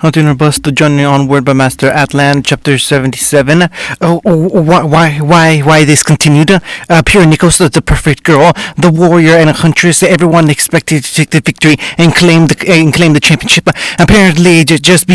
Hunter Bus to Journey Onward by Master Atlan, Chapter 77. Why this continued? Pure Nikos, the perfect girl, the warrior and a huntress. Everyone expected to take the victory and claim the championship. Apparently, just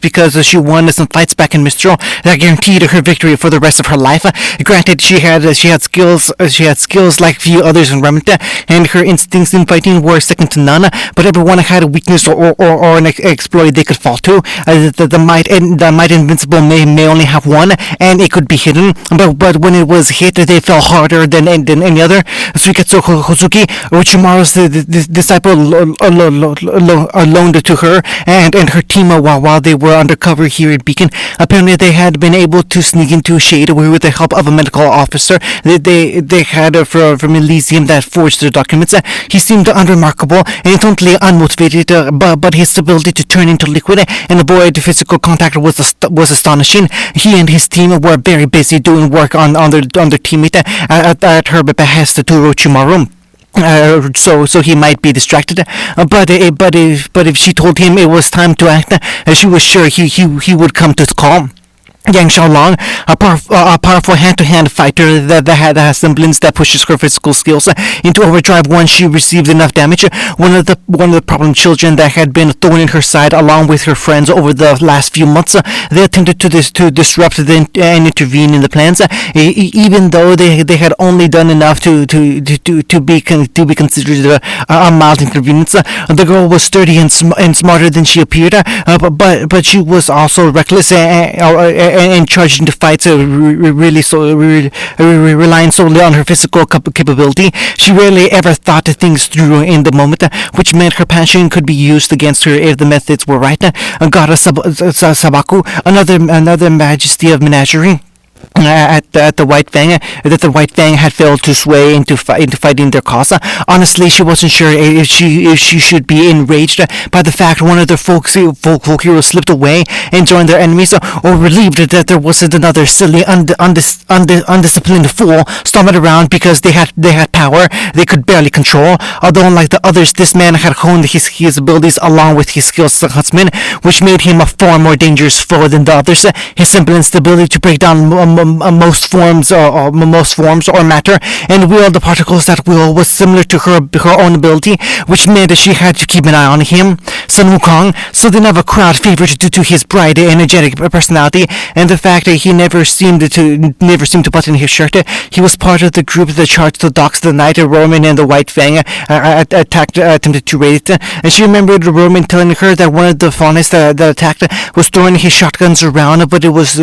because she won some fights back in Mistral, that guaranteed her victory for the rest of her life. Granted, she had skills like few others in Remnant, and her instincts in fighting were second to none. But everyone had a weakness or an exploit they could fall to. The might invincible may only have one, and it could be hidden. But when it was hit, they fell harder than any other. Suikatsu Hozuki, Orochimaru's disciple, loaned to her and her team while they were undercover here at Beacon. Apparently, they had been able to sneak into a shade with the help of a medical officer they had from Elysium that forged their documents. He seemed unremarkable and totally unmotivated, but his ability to turn into liquid and avoid physical contact was astonishing. He and his team were very busy doing work on their teammate at her behest to Orochimaru. So he might be distracted, but if she told him it was time to act, she was sure he would come to call. Yang Xiaolong, a powerful hand-to-hand fighter that had a semblance that pushes her physical skills into overdrive once she received enough damage. One of the problem children that had been thrown in her side along with her friends over the last few months. They attempted to disrupt and intervene in the plans, even though they had only done enough to be considered a mild inconvenience. The girl was sturdy and smarter than she appeared, but she was also reckless and charged into fights, relying solely on her physical capability. She rarely ever thought things through in the moment, which meant her passion could be used against her if the methods were right. Goddess Sabaku, another majesty of menagerie. At the White Fang, that the White Fang had failed to sway into fighting their cause. Honestly, she wasn't sure if she should be enraged by the fact one of their folk heroes slipped away and joined their enemies, or relieved that there wasn't another silly, undisciplined fool storming around because they had power they could barely control. Although unlike the others, this man had honed his abilities along with his skills as a huntsman, which made him a far more dangerous foe than the others. His semblance, the ability to break down most forms or matter and wield the particles at will was similar to her own ability, which meant that she had to keep an eye on him. Sun Wukong, something of a crowd favorite due to his bright, energetic personality and the fact that he never seemed to button his shirt. He was part of the group that charged the docks the night Roman and the White Fang attempted to raid it. And she remembered Roman telling her that one of the faunus that attacked was throwing his shotguns around, but it was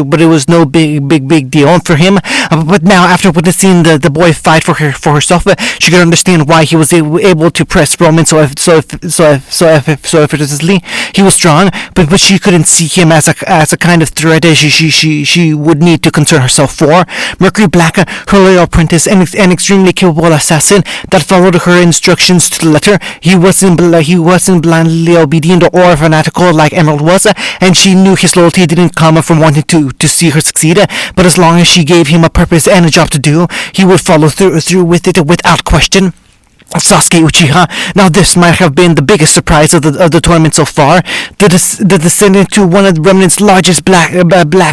no big deal for him. But now, after witnessing the boy fight for herself, she could understand why he was able to press Roman so effortlessly. He was strong, but she couldn't see him as a kind of threat she would need to concern herself for. Mercury Black, her loyal apprentice and extremely capable assassin that followed her instructions to the letter. He wasn't blindly obedient or fanatical like Emerald was, and she knew his loyalty didn't come from wanting to see her succeed. But as long as she gave him a purpose and a job to do, he would follow through with it without question. Sasuke Uchiha. Now this might have been the biggest surprise of the tournament so far. The descendant to one of the Remnant's largest black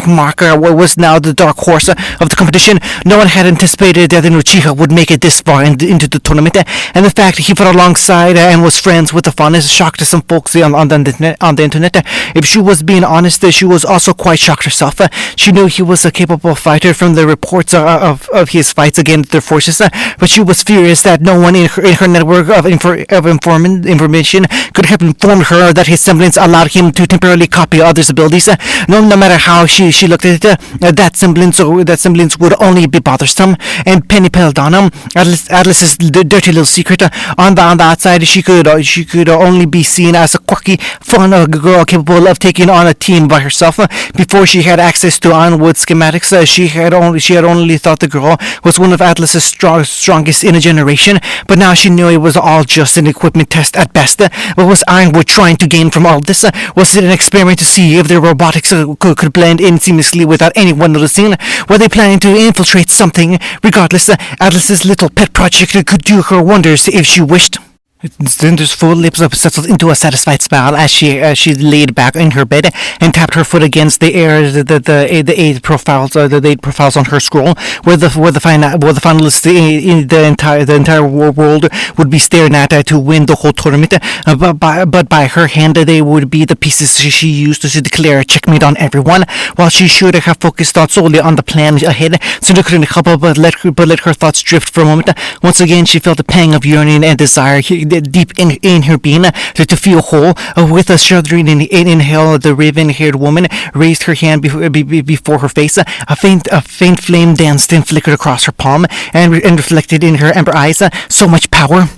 marker was now the dark horse of the competition. No one had anticipated that Uchiha would make it this far into the tournament, and the fact he fought alongside and was friends with the faunus shocked some folks on the internet. If she was being honest, she was also quite shocked herself. She knew he was a capable fighter from the reports of his fights against their forces, but she was furious that no one in her network of information could have informed her that his semblance allowed him to temporarily copy others' abilities. No matter how she looked at it, that semblance would only be bothersome. And Penny Peldana, Atlas's dirty little secret, on the outside, she could only be seen as a quirky, fun girl capable of taking on a team by herself. Before she had access to Ironwood schematics, she had only thought the girl was one of Atlas's strongest in a generation. But now she knew it was all just an equipment test at best. What was Ironwood trying to gain from all this? Was it an experiment to see if their robotics could blend in seamlessly without anyone noticing? Were they planning to infiltrate something? Regardless, Atlas's little pet project could do her wonders if she wished. Cinder's full lips settled into a satisfied smile as she laid back in her bed and tapped her foot against the eight profiles on her scroll, where the finalists in the entire world would be staring at to win the whole tournament. But by her hand, they would be the pieces she used to declare checkmate on everyone. While she should have focused solely on the plan ahead, Cinder couldn't help but let her thoughts drift for a moment. Once again, she felt a pang of yearning and desire deep in her being to feel whole. With a shuddering inhale, the raven-haired woman raised her hand before her face. A faint flame danced and flickered across her palm and reflected in her amber eyes. So much power,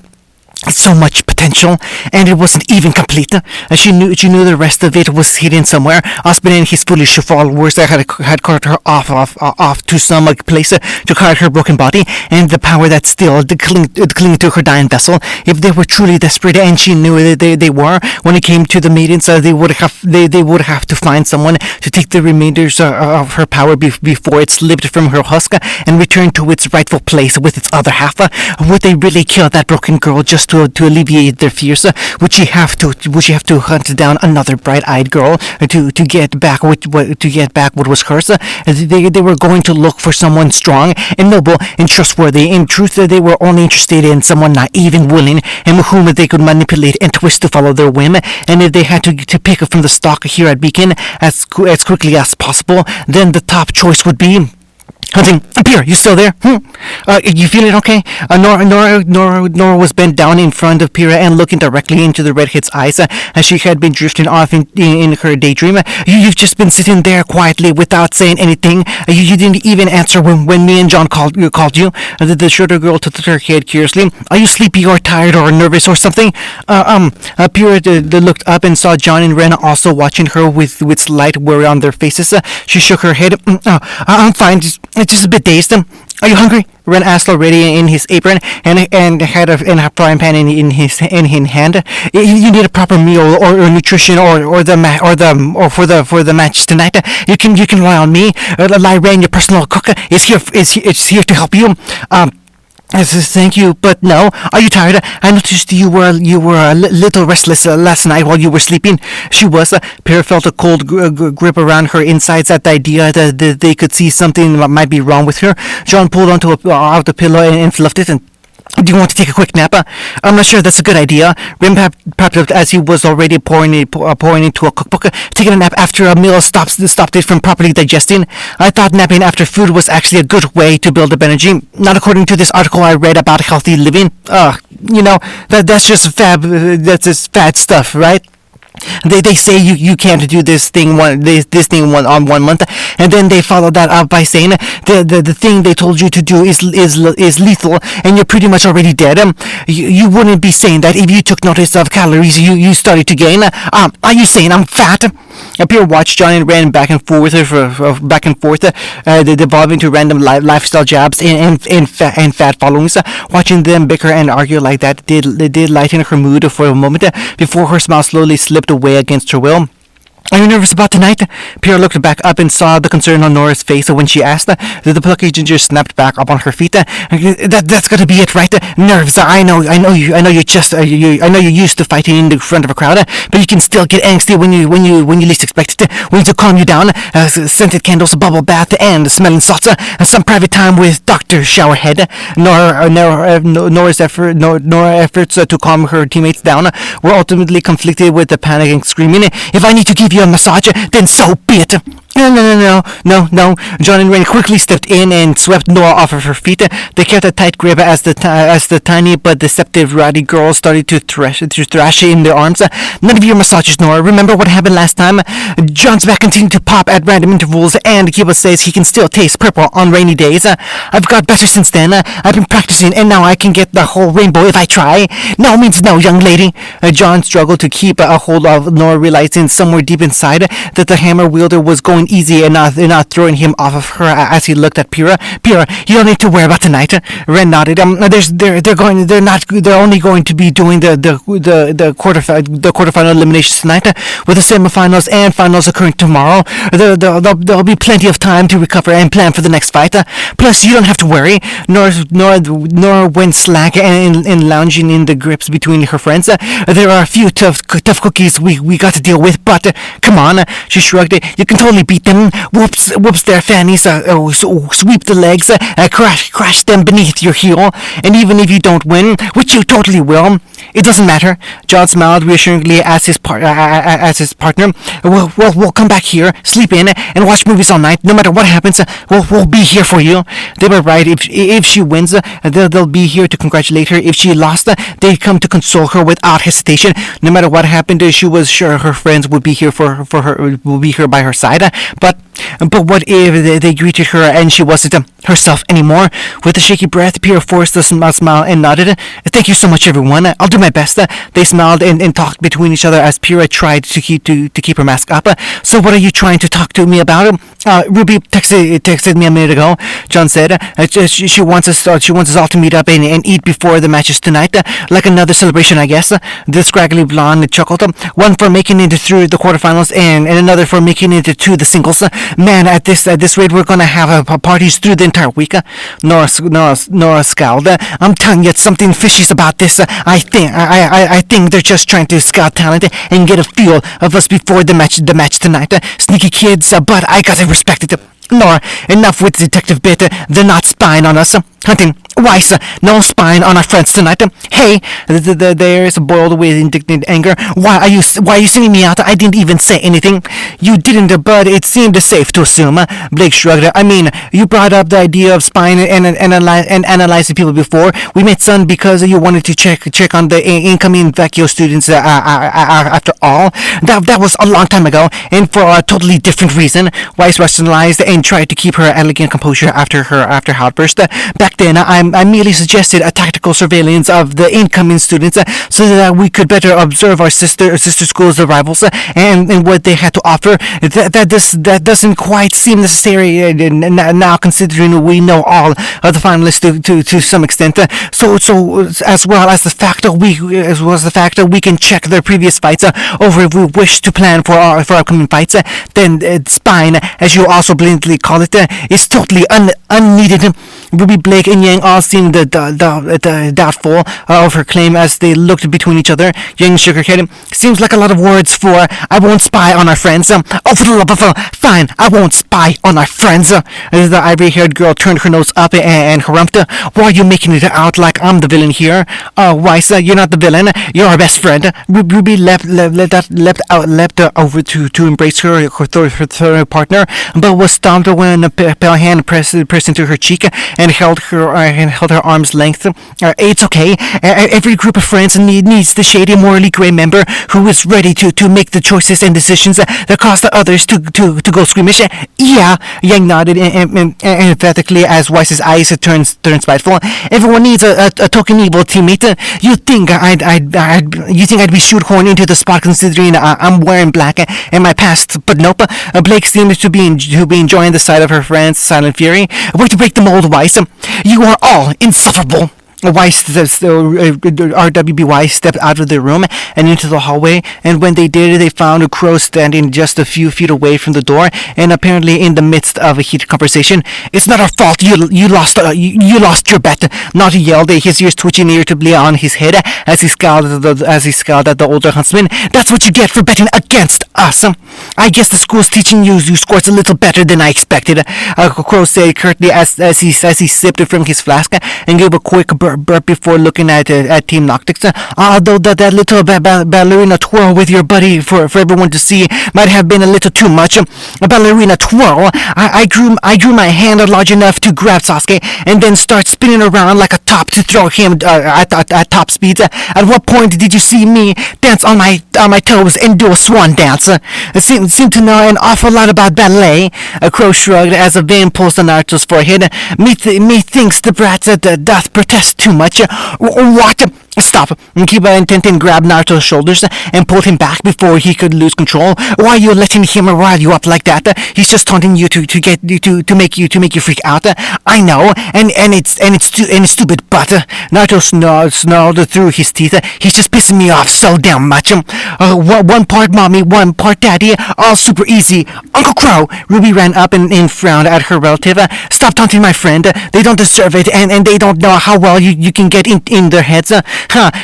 so much potential, and it wasn't even complete. She knew the rest of it was hidden somewhere. Osmond and his foolish followers had carted her off to some place to guard her broken body, and the power that still clinging to her dying vessel. If they were truly desperate, and she knew that they were, when it came to the maidens, they would have to find someone to take the remainders of her power before it slipped from her husk and returned to its rightful place with its other half. Would they really kill that broken girl just to alleviate their fears? Would she have to hunt down another bright-eyed girl to get back what was hers? They were going to look for someone strong and noble and trustworthy. In truth, they were only interested in someone naive and willing, and whom they could manipulate and twist to follow their whim. And if they had to pick from the stock here at Beacon as quickly as possible, then the top choice would be Hunting. Pierre, you still there? You feeling okay? Nora was bent down in front of Pyrrha and looking directly into the redhead's eyes as she had been drifting off in her daydream. You've just been sitting there quietly without saying anything. You didn't even answer when me and John called you. The shorter girl tilted her head curiously. Are you sleepy or tired or nervous or something? Pyrrha looked up and saw John and Ren also watching her with slight worry on their faces. She shook her head. I'm fine. Just a bit dazed. Are you hungry? Ren asked, already in his apron and had a frying pan in his hand. You need a proper meal or nutrition for the match tonight. You can rely on me. Ren, your personal cook, is here to help you. Thank you, but no. Are you tired? I noticed you were a little restless last night while you were sleeping. She was. Pierre felt a cold grip around her insides at the idea that they could see something that might be wrong with her. John pulled out the pillow and fluffed it and... Do you want to take a quick nap? I'm not sure that's a good idea. Rim popped up as he was already pouring into a cookbook. Taking a nap after a meal stopped it from properly digesting. I thought napping after food was actually a good way to build up energy. Not according to this article I read about healthy living. That's just fad stuff, right? They say you can't do this thing on 1 month, and then they follow that up by saying the thing they told you to do is lethal, and you're pretty much already dead. You wouldn't be saying that if you took notice of calories you started to gain. Are you saying I'm fat? Pierre watched John and Ren back and forth, devolving to random lifestyle jabs and fat followings. Watching them bicker and argue like that did lighten her mood for a moment before her smile slowly slipped away against her will. Are you nervous about tonight? Pierre looked back up and saw the concern on Nora's face when she asked. The plucky ginger snapped back up on her feet. That's got to be it, right? Nerves. I know you're used to fighting in the front of a crowd, but you can still get angsty when you least expect it. We need to calm you down. Scented candles, bubble bath, and smelling salts, and some private time with Dr. Showerhead. Nora's efforts to calm her teammates down were ultimately conflicted with the panic and screaming. If I need to give you a massage, then so be it. No. John and Ren quickly stepped in and swept Nora off of her feet. They kept a tight grip as the tiny but deceptive rowdy girl started to thrash in their arms. None of your massages, Nora. Remember what happened last time? John's back continued to pop at random intervals, and Kiba says he can still taste purple on rainy days. I've got better since then. I've been practicing, and now I can get the whole rainbow if I try. No means no, young lady. John struggled to keep a hold of Nora, realizing somewhere deep inside that the hammer wielder was going easy and not throwing him off of her as he looked at Pyrrha. Pyrrha, you don't need to worry about tonight. Ren nodded. They're only going to be doing the quarterfinal eliminations tonight, with the semifinals and quarterfinals occurring tomorrow. There'll be plenty of time to recover and plan for the next fight. Plus, you don't have to worry, nor when slack and lounging in the grips between her friends. There are a few tough cookies we got to deal with, but come on, she shrugged. You can totally beat them. Whoops their fannies, sweep the legs, crash them beneath your heel, and even if you don't win, which you totally will, it doesn't matter. John smiled reassuringly as his partner. We'll come back here, sleep in, and watch movies all night. No matter what happens, we'll be here for you. They were right. If she wins, they'll be here to congratulate her. If she lost, they'd come to console her without hesitation. No matter what happened, she was sure her friends would be here for her, will be here by her side. But what if they greeted her and she wasn't herself anymore? With a shaky breath, Pierre forced a smile and nodded. Thank you so much, everyone. I'll do my best. They smiled and talked between each other as Pierre tried to keep her mask up. So what are you trying to talk to me about? Ruby texted me a minute ago. John said she wants us all to meet up and eat before the matches tonight, like another celebration, I guess. The scraggly blonde chuckled. One for making it through the quarterfinals and another for making it to the singles. Man, at this rate, we're gonna have parties through the entire week. Nora scowled. I'm telling you, something fishy's about this. I think they're just trying to scout talent and get a feel of us before the match tonight. Sneaky kids, but I gotta respect it. Nora, enough with the detective bit. They're not spying on us. Hunting, Weiss, no spying on our friends tonight. Hey, there's boiled with indignant anger. Why are you singing me out? I didn't even say anything. You didn't, but it seemed safe to assume. Blake shrugged. I mean, you brought up the idea of spying and analyzing people before. We met Sun because you wanted to check on the incoming Vecchio students. After all, that was a long time ago, and for a totally different reason. Weiss rationalized and tried to keep her elegant composure after outburst. Back then, I merely suggested a tactical surveillance of the incoming students so that we could better observe our sister schools' rivals and what they had to offer. That doesn't quite seem necessary now, considering we know all of the finalists to some extent. So as well as the fact that we can check their previous fights over if we wish to plan for upcoming fights. Then spine, as you also blatantly call it, is totally unneeded. Ruby, Blake, and Yang all seemed doubtful of her claim as they looked between each other. Yang shook her head. Seems like a lot of words for I won't spy on our friends. Oh, for the love of fine, I won't spy on our friends. The ivory-haired girl turned her nose up and harumphed. Why are you making it out like I'm the villain here? Weiss, you're not the villain. You're our best friend. Ruby leapt over to embrace her third partner, but was stopped when a pale hand pressed into her cheek and held her arm's length. It's okay. Every group of friends needs the shady, morally gray member who is ready to make the choices and decisions that cause the others to go squeamish. Yeah, Yang nodded emphatically as Weiss's eyes turned spiteful. Everyone needs a token evil teammate. You think I'd be shoehorned into the spot considering I'm wearing black and my past? But nope. Blake seemed to be enjoying the sight of her friend's silent fury. Way to break the mold, Weiss. You are all insufferable. RWB Weiss stepped out of the room and into the hallway, and when they did, they found Crow standing just a few feet away from the door and apparently in the midst of a heated conversation. It's not our fault. You lost your bet. Naughty yelled, his ears twitching irritably on his head as he scowled at the older huntsman. That's what you get for betting against us. I guess the school's teaching you scores a little better than I expected. Crow said curtly as he sipped from his flask and gave a quick burp before looking at Team Noctix. Although that little ballerina twirl with your buddy for everyone to see might have been a little too much. A ballerina twirl? I drew my hand large enough to grab Sasuke and then start spinning around like a top to throw him at top speed. At what point did you see me dance on my toes and do a swan dance? Seem to know an awful lot about ballet. Crow shrugged as a vein pulsed on Naruto's forehead. Methinks the brat doth protest too much. What? Stop! Kiba and grabbed Naruto's shoulders and pulled him back before he could lose control. Why are you letting him rile you up like that? He's just taunting you to make you freak out. I know, and it's stupid, but Naruto snarled through his teeth. He's just pissing me off so damn much. One part mommy, one part daddy, all super easy. Uncle Crow! Ruby ran up and frowned at her relative. Stop taunting my friend. They don't deserve it, and they don't know how well you can get in their heads.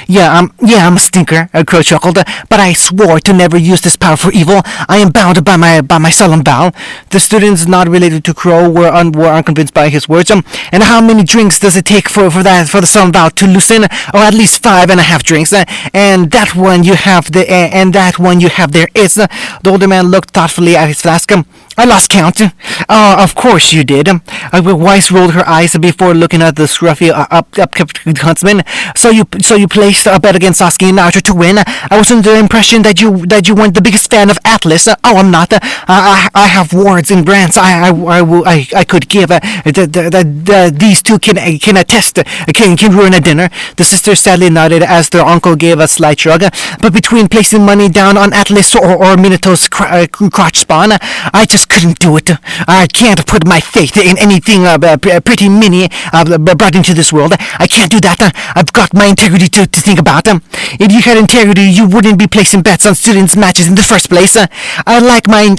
Yeah, I'm a stinker, Crow chuckled, but I swore to never use this power for evil. I am bound by my solemn vow. The students not related to Crow were unconvinced by his words. And how many drinks does it take for the solemn vow to loosen? Or at least 5.5 drinks. And that one you have there is. The older man looked thoughtfully at his flask. I lost count. Of course you did. Weiss rolled her eyes before looking at the scruffy upkept huntsman. So you placed a bet against Sasuke and Naruto to win. I was under the impression that you weren't the biggest fan of Atlas. I'm not. I have words and grants I could give. These two can attest. Can ruin a dinner. The sisters sadly nodded as their uncle gave a slight shrug. But between placing money down on Atlas or Minato's crotch spawn, I just couldn't do it. I can't put my faith in anything pretty mini brought into this world. I can't do that. I've got my integrity to think about. If you had integrity, you wouldn't be placing bets on students' matches in the first place. I like my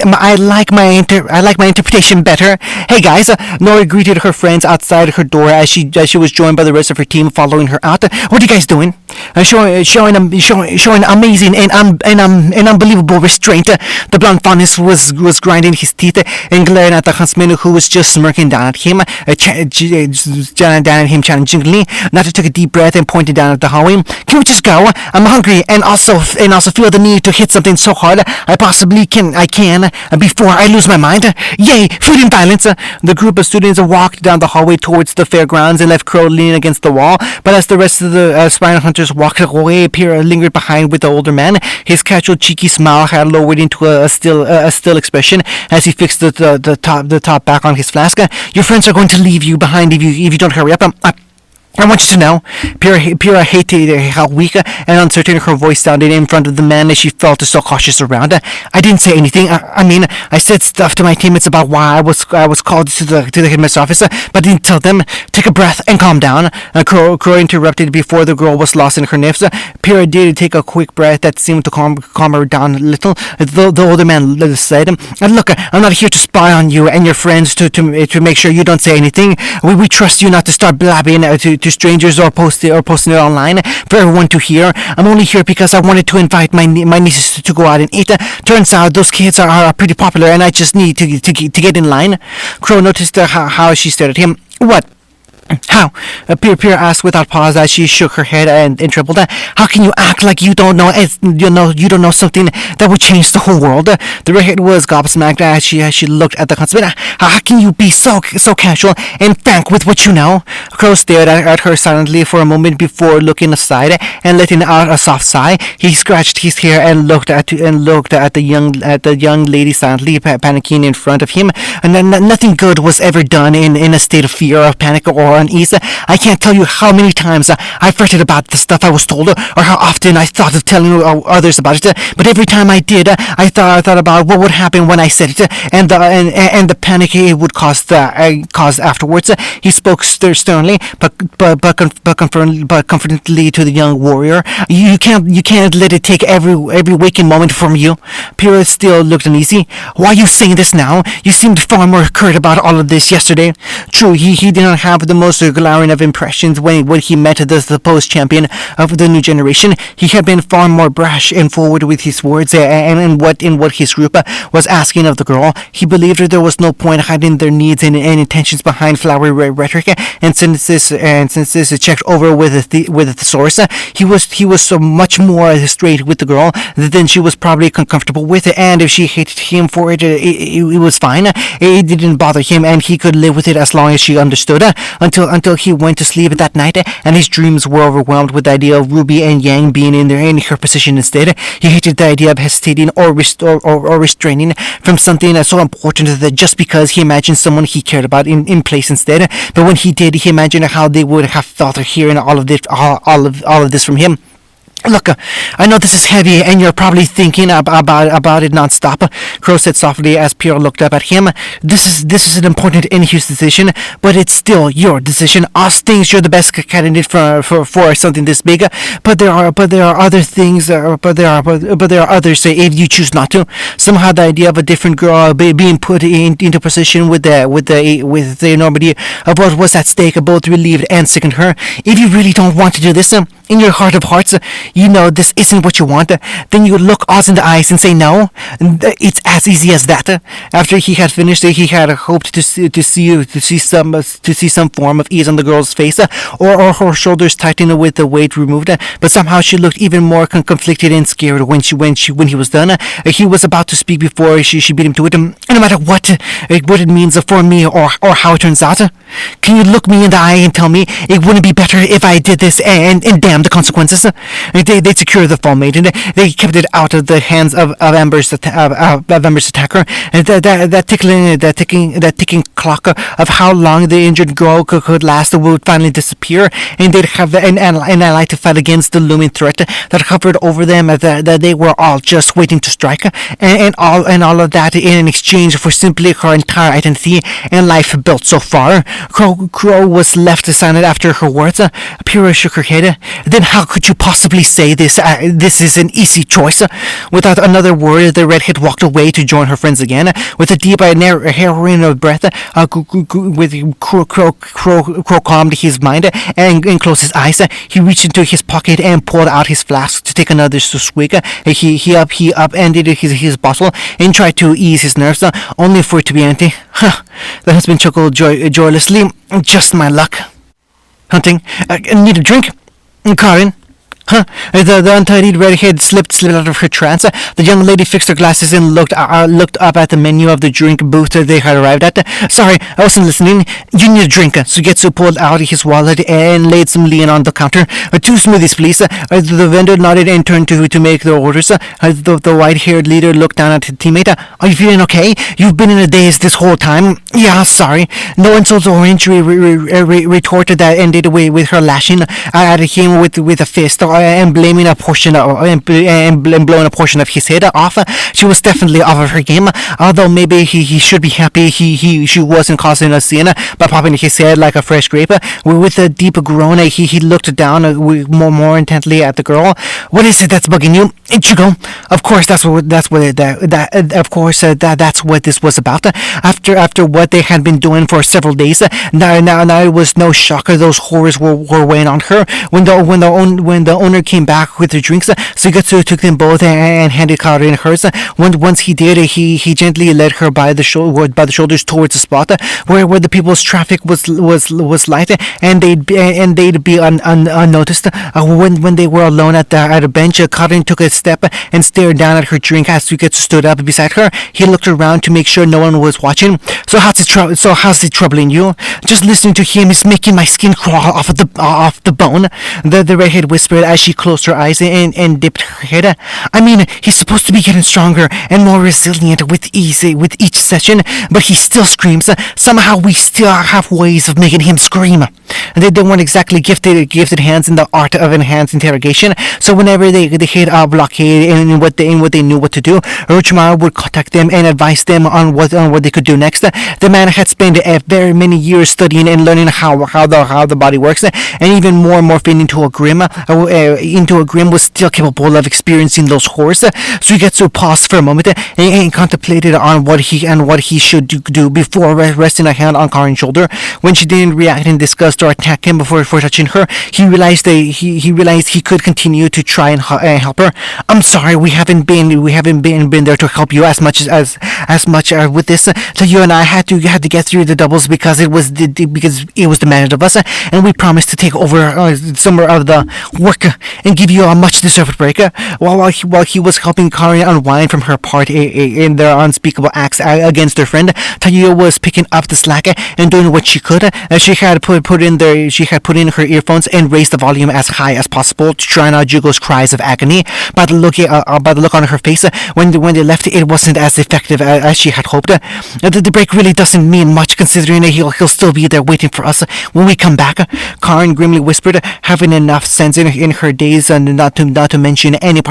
interpretation better. Hey guys, Nori greeted her friends outside her door as she was joined by the rest of her team following her out. What are you guys doing? Showing amazing and unbelievable restraint. The blonde faunus was grinding his teeth and glaring at the huntsman who was just smirking down at him, challengingly. Naruto took a deep breath and pointed down at the hallway. Can we just go? I'm hungry and also feel the need to hit something so hard I possibly can before I lose my mind. Yay! Food and violence! The group of students walked down the hallway towards the fairgrounds and left Crow leaning against the wall. But as the rest of the spinal hunters walked away, Pierre lingered behind with the older man. His casual, cheeky smile had lowered into a still expression as he fixed the top back on his flask. Your friends are going to leave you behind if you don't hurry up. I want you to know, Pyrrha hated how weak and uncertain her voice sounded in front of the man as she felt so cautious around. I didn't say anything. I said stuff to my teammates about why I was called to the headmaster's office, but I didn't tell them. Take a breath and calm down. Crow interrupted before the girl was lost in her nifs. Pyrrha did take a quick breath that seemed to calm her down a little. The older man said, Look, I'm not here to spy on you and your friends to make sure you don't say anything. We trust you not to start blabbing to strangers or posting it online for everyone to hear. I'm only here because I wanted to invite my nieces to go out and eat. Turns out those kids are pretty popular and I just need to get in line. Crow noticed how she stared at him. What? How? Pyrrha asked without pause as she shook her head and trembled. How can you act like you don't know something that would change the whole world? The redhead was gobsmacked as she looked at the huntsman. How can you be so casual and frank with what you know? Crow stared at her silently for a moment before looking aside and letting out a soft sigh. He scratched his hair and looked at the young lady silently, panicking in front of him. And nothing good was ever done in a state of fear or panic or unease. I can't tell you how many times I fretted about the stuff I was told, or how often I thought of telling others about it. But every time I did, I thought about what would happen when I said it, and the panic it would cause afterwards. He spoke sternly, but confidently to the young warrior. You can't let it take every waking moment from you. Pyrrha still looked uneasy. Why are you saying this now? You seemed far more curt about all of this yesterday. True, he did not have the most glaring of impressions when he met the supposed champion of the new generation. He had been far more brash and forward with his words and in what his group was asking of the girl. He believed there was no point hiding their needs and intentions behind flowery rhetoric and sentences checked over with the thesaurus. He was so much more straight with the girl than she was probably comfortable with, and if she hated him for it, it was fine. It didn't bother him, and he could live with it as long as she understood. until he went to sleep that night, and his dreams were overwhelmed with the idea of Ruby and Yang being in her position instead. He hated the idea of hesitating or restraining from something so important that just because he imagined someone he cared about in place instead. But when he did, he imagined how they would have felt hearing all of this from him. Look, I know this is heavy, and you're probably thinking about it nonstop. Crow said softly as Pierre looked up at him. This is an important and huge decision, but it's still your decision. Us thinks you're the best candidate for something this big, but there are other things. But there are others. If you choose not to, somehow the idea of a different girl being put into position with the enormity of what was at stake both relieved and sickened her. If you really don't want to do this, in your heart of hearts, you know this isn't what you want, then you look us in the eyes and say no. It's as easy as that. After he had finished, he had hoped to see some form of ease on the girl's face, or her shoulders tighten with the weight removed. But somehow she looked even more conflicted and scared when he was done. He was about to speak before she beat him to it. No matter what it means for me or how it turns out, can you look me in the eye and tell me it wouldn't be better if I did this and damn the consequences? They secured the fall maiden. They kept it out of the hands of Amber's attacker. That ticking clock of how long the injured girl could last would finally disappear, and they'd have an ally to fight against the looming threat that hovered over them. That they were all just waiting to strike, and all of that in exchange for simply her entire identity and life built so far. Crow was left silent after her words. Pyrrha shook her head. Then how could you possibly say this is an easy choice? Without another word, the redhead walked away to join her friends again. With a deep harrowing breath, Crow calmed his mind and closed his eyes. He reached into his pocket and pulled out his flask to take another swig. He upended his bottle and tried to ease his nerves, only for it to be empty. The husband chuckled joylessly. Just my luck. Hunting, need a drink? Karin? The untidied redhead slipped out of her trance. The young lady fixed her glasses and looked up at the menu of the drink booth they had arrived at. Sorry, I wasn't listening. You need a drink. Sugetsu pulled out his wallet and laid some lien on the counter. 2 smoothies, please. The vendor nodded and turned to make the orders. The white-haired leader looked down at his teammate. Are you feeling okay? You've been in a daze this whole time. Yeah, sorry. No insult or injury, retorted that ended with her lashing at him with a fist and blowing a portion of his head off. She was definitely off of her game, although maybe he should be happy she wasn't causing a scene by popping his head like a fresh grape. With a deep groan, he looked down more intently at the girl. What is it that's bugging you, Ichigo? Of course, that's what this was about. After what they had been doing for several days, now it was no shocker those horrors were weighing on her. When the owner came back with the drinks, Sugetsu took them both and handed Karin hers. Once he did, he gently led her by the shoulders towards the spot where the people's traffic was light, and they'd be unnoticed. When they were alone at a bench, Karin took a step and stared down at her drink as Sugetsu stood up beside her. He looked around to make sure no one was watching. So how's it troubling you? Just listening to him is making my skin crawl off the bone. The redhead whispered as she closed her eyes and dipped her head. I mean, he's supposed to be getting stronger and more resilient with each session, but he still screams. Somehow we still have ways of making him scream. They weren't exactly gifted hands in the art of enhanced interrogation, so whenever they hit a blockade in what they knew what to do, Orochimaru would contact them and advise them on what they could do next. The man had spent very many years studying and learning how the body works, and even more morphing into a grim was still capable of experiencing those horrors. Sugetsu paused for a moment and contemplated on what he should do before resting a hand on Karin's shoulder. When she didn't react in disgust or attack him before touching her, he realized he could continue to try and help her. I'm sorry, we haven't been there to help you as much as as much with this. So you and I had to get through the doubles because because it was demanded of us, and we promised to take over some of the work and give you a much deserved break. While he was helping Kari unwind from her part in their unspeakable acts against her friend, Tayuya was picking up the slack and doing what she could. She had put in her earphones and raised the volume as high as possible to drown out Jugo's cries of agony. By the look on her face, when they left, it wasn't as effective as she had hoped. The break really doesn't mean much, considering he'll still be there waiting for us when we come back. Karen grimly whispered, having enough sense in her days and not to mention many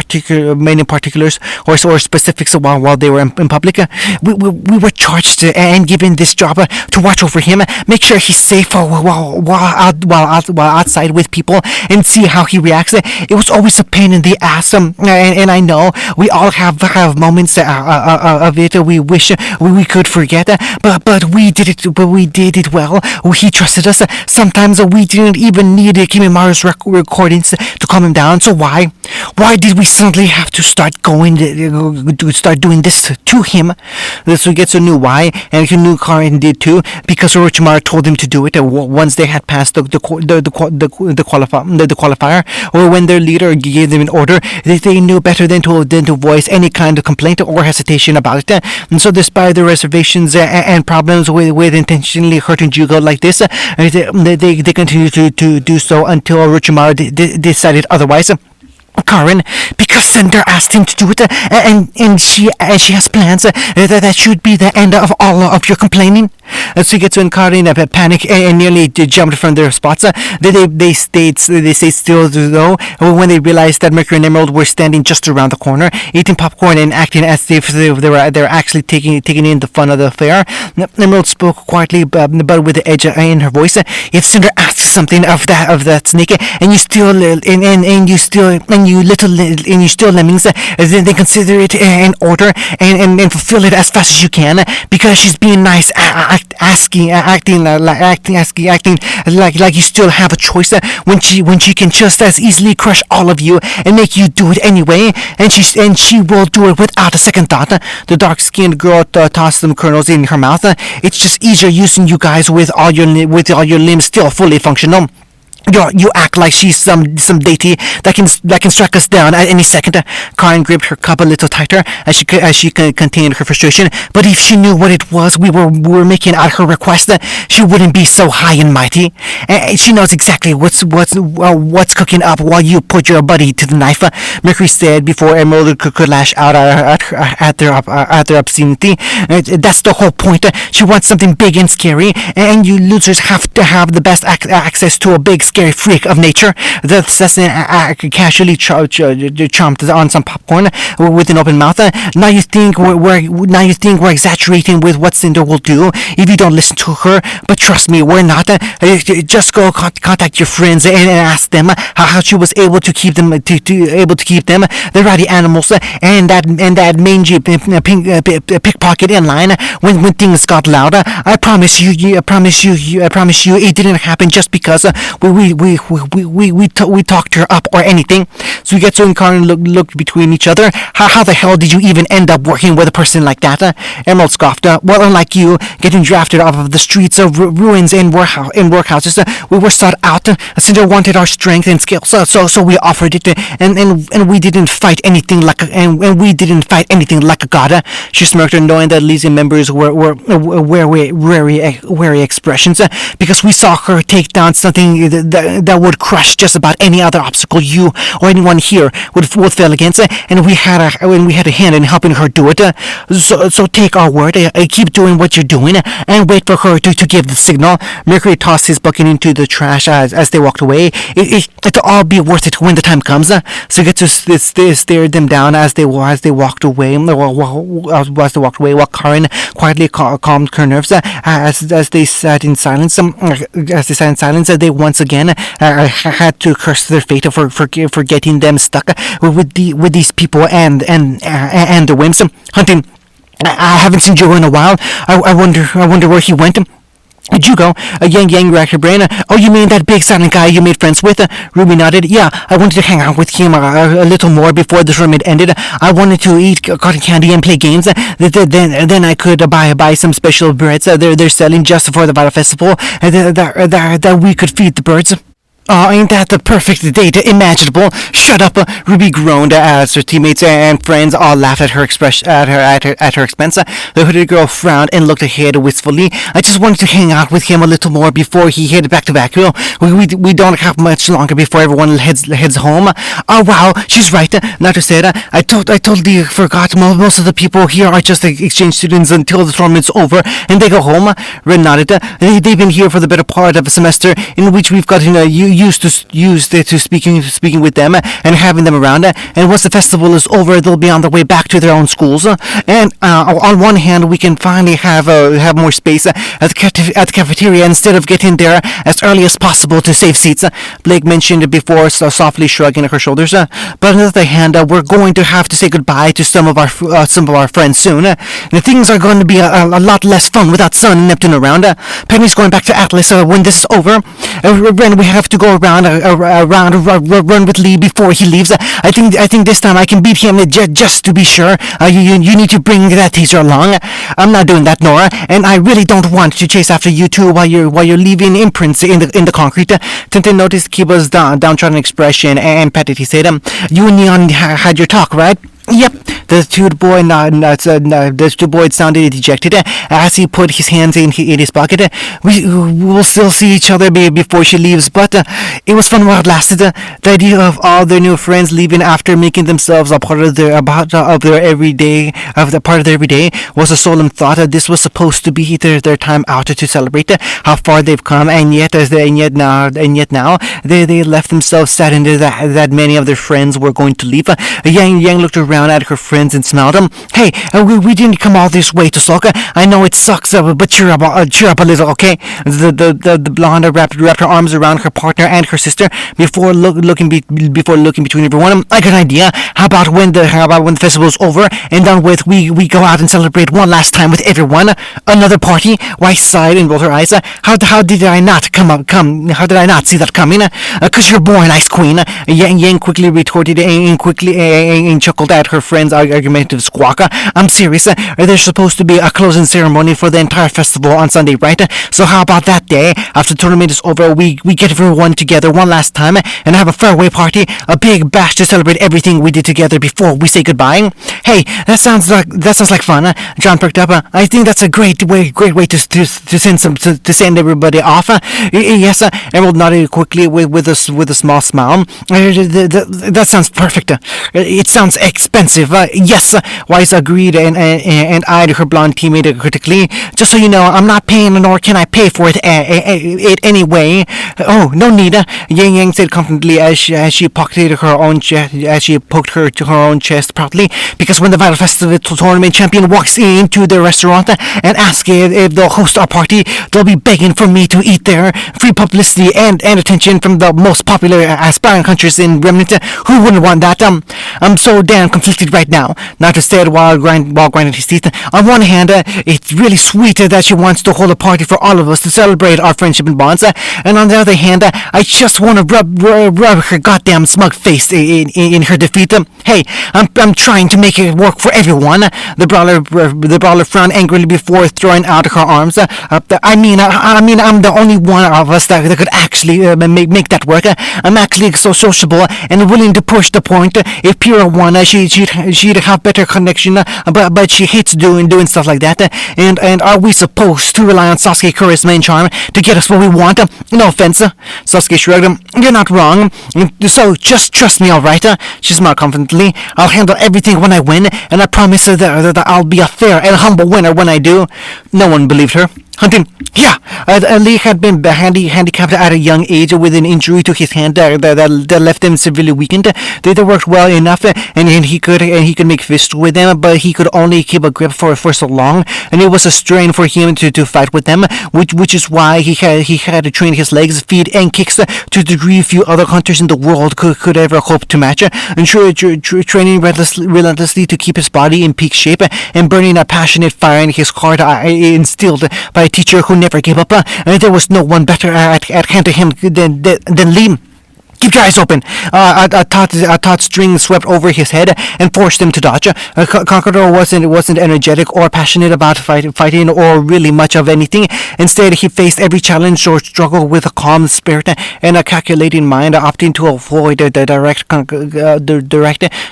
particulars or specifics while they were in public. We were charged and given this job to watch over him, make sure he's safe while outside with people, and see how he reacts. It was always a pain in the ass, and I know we all have moments of it we wish we could forget, but we did it. But we did it well. He trusted us. Sometimes we didn't even need Kimimaru's recordings to calm him down. So why did we suddenly have to start doing this to him? So Getsu knew why, and he knew Karen did too, because Orochimaru told him to do it once they had passed the qualifier, or when their leader gave them an order. They knew better than to voice any kind of complaint or hesitation about it. And so, despite their reservations and problems with intentionally hurting Jugo like this, they continued to do so until Orochimaru decided otherwise. Karen, because Sender asked him to do it, and she has plans that should be the end of all of your complaining. Suigetsu and Karen panicked and nearly jumped from their spots. They stayed still though when they realized that Mercury and Emerald were standing just around the corner, eating popcorn and acting as if they were actually taking in the fun of the affair. Emerald spoke quietly, but with the edge in her voice. If Cinder asks something of that snake, and you still lemmings, then they consider it an order and fulfill it as fast as you can, because she's being nice, acting like you still have a choice when she can just as easily crush all of you and make you do it anyway, and she will do it without a second thought. The dark-skinned girl tossed some kernels in her mouth. It's just easier using you guys with all your limbs still fully functional. You act like she's some deity that can strike us down at any second. Karen gripped her cup a little tighter as she contained her frustration. But if she knew what it was we were making at her request, she wouldn't be so high and mighty. She knows exactly what's cooking up while you put your buddy to the knife. Mercury said before Emerald could lash out at their obscenity. That's the whole point. She wants something big and scary, and you losers have to have the best access to a big scary freak of nature. The assassin casually chomped on some popcorn with an open mouth. Now you think we're exaggerating with what Cinder will do if you don't listen to her, but trust me, we're not. Just go contact your friends and ask them how she was able to keep them the rowdy animals and that mangy pickpocket in line when things got loud. I promise you it didn't happen just because we talked her up or anything. So Suigetsu and Karen looked between each other. How the hell did you even end up working with a person like that? Emerald scoffed. Well, unlike you, getting drafted off of the streets of ruins and workhouses, we were sought out. Cinder wanted our strength and skills, so we offered it, and we didn't fight anything like a god. She smirked, knowing that Elysium members were wary expressions, because we saw her take down something that would crush just about any other obstacle you or anyone here would fail against, and we had a hand in helping her do it. So take our word, keep doing what you're doing, and wait for her to give the signal. Mercury tossed his bucket into the trash as they walked away. It'll all be worth it when the time comes. Suigetsu stared them down as they walked away. While Karen quietly calmed her nerves as they sat in silence. They once again had to curse their fate for getting them stuck with these people and their whims. Hunting, I haven't seen Joe in a while. I wonder where he went. Jugo, Yang racked her brain. Oh, you mean that big silent guy you made friends with? Ruby nodded. Yeah, I wanted to hang out with him a little more before the tournament ended. I wanted to eat cotton candy and play games. Then I could buy some special breads they're selling just for the Battle Festival that we could feed the birds. Oh, ain't that the perfect date imaginable? Shut up! Ruby groaned as her teammates and friends all laughed at her expression at her expense. The hooded girl frowned and looked ahead wistfully. I just wanted to hang out with him a little more before he headed back to Vacuum. We don't have much longer before everyone heads home. Oh wow, she's right. Naruto said. I totally forgot. Most of the people here are just exchange students until the tournament's over and they go home. Ren nodded. They've been here for the better part of a semester in which we've gotten used to speaking with them and having them around. And once the festival is over, they'll be on their way back to their own schools. And on one hand, we can finally have more space at the cafeteria instead of getting there as early as possible to save seats. Blake mentioned before, softly shrugging her shoulders. But on the other hand, we're going to have to say goodbye to some of our friends soon. Things are going to be a lot less fun without Sun and Neptune around. Penny's going back to Atlas when this is over. Ren, we have to go around run with Lee before he leaves. I think this time I can beat him just to be sure. You need to bring that taser along. I'm not doing that, Nora, and I really don't want to chase after you two while you're leaving imprints in the concrete. Tintin noticed Kiba's downtrodden expression and petted. He said, "You and Neon had your talk, right?" Yep, the two boy sounded dejected as he put his hands in his pocket. We'll still see each other before she leaves, but it was fun while it lasted. The idea of all their new friends leaving after making themselves a part of their everyday was a solemn thought. This was supposed to be their time out to celebrate how far they've come, and yet now they left themselves saddened that many of their friends were going to leave. Yang looked around at her friends and smiled. Hey, we didn't come all this way to Sokka. I know it sucks, but cheer up a little, okay? The blonde wrapped her arms around her partner and her sister before looking between everyone. I got an idea. How about when the festival's over and done with, we go out and celebrate one last time with everyone? Another party? Why sighed and rolled her eyes. How did I not How did I not see that coming? 'Cause you're born, Ice Queen. Yang quickly retorted and chuckled at her friend's argumentative squawk. I'm serious. There's supposed to be a closing ceremony for the entire festival on Sunday, right? So how about that day, after the tournament is over, we get everyone together one last time and have a farewell party, a big bash to celebrate everything we did together before we say goodbye? Hey, that sounds like fun. John perked up. I think that's a great way to send everybody off. Yes, Emerald nodded quickly with a small smile. That sounds perfect. It sounds expensive. Yes, Wise agreed and eyed her blonde teammate critically. Just so you know, I'm not paying, nor can I pay for it anyway. Oh, no need. Yang said confidently as she pocketed her own chest, as she poked her to her own chest proudly. Because when the Battle Festival tournament champion walks into the restaurant and asks if they'll host our party, they'll be begging for me to eat there. Free publicity and attention from the most popular aspiring countries in Remnant. Who wouldn't want that? I'm so damn conflicted right now. Naruto said while grinding his teeth. On one hand, it's really sweet that she wants to hold a party for all of us to celebrate our friendship and bonds, and on the other hand, I just want to rub her goddamn smug face in her defeat. Hey, I'm trying to make it work for everyone. The brawler frowned angrily before throwing out her arms. I mean, I'm the only one of us that could actually make that work. I'm actually so sociable and willing to push the point. If Pyrrha won, she'd have better connection, but she hates doing stuff like that. And are we supposed to rely on Sasuke charisma and charm to get us what we want? No offense. Sasuke shrugged. You're not wrong. So just trust me, alright? She smiled confidently. I'll handle everything when I win, and I promise that I'll be a fair and humble winner when I do. No one believed her. Hunting. Yeah, Lee had been handicapped at a young age with an injury to his hand that left him severely weakened. They worked well enough, and he could make fists with them, but he could only keep a grip for so long, and it was a strain for him to fight with them, which is why he had to train his legs, feet, and kicks to a degree few other hunters in the world could ever hope to match. And training relentlessly to keep his body in peak shape, and burning a passionate fire in his heart instilled by a teacher who never gave up. There was no one better at handling him than Lee. Keep your eyes open. A taut string swept over his head and forced him to dodge. Conqueror wasn't energetic or passionate about fighting or really much of anything. Instead, he faced every challenge or struggle with a calm spirit and a calculating mind, opting to avoid the direct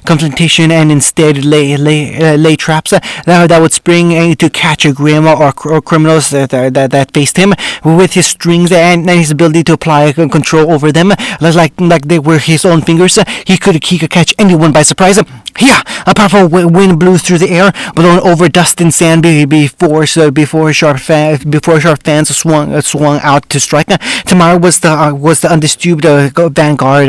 confrontation and instead lay traps that would spring to catch a grim or criminals that faced him. With his strings and his ability to apply control over them, like they were his own fingers, he could catch anyone by surprise. Yeah, a powerful wind blew through the air, blowing over dust and sand before sharp fans swung out to strike. Tamara was the undisturbed vanguard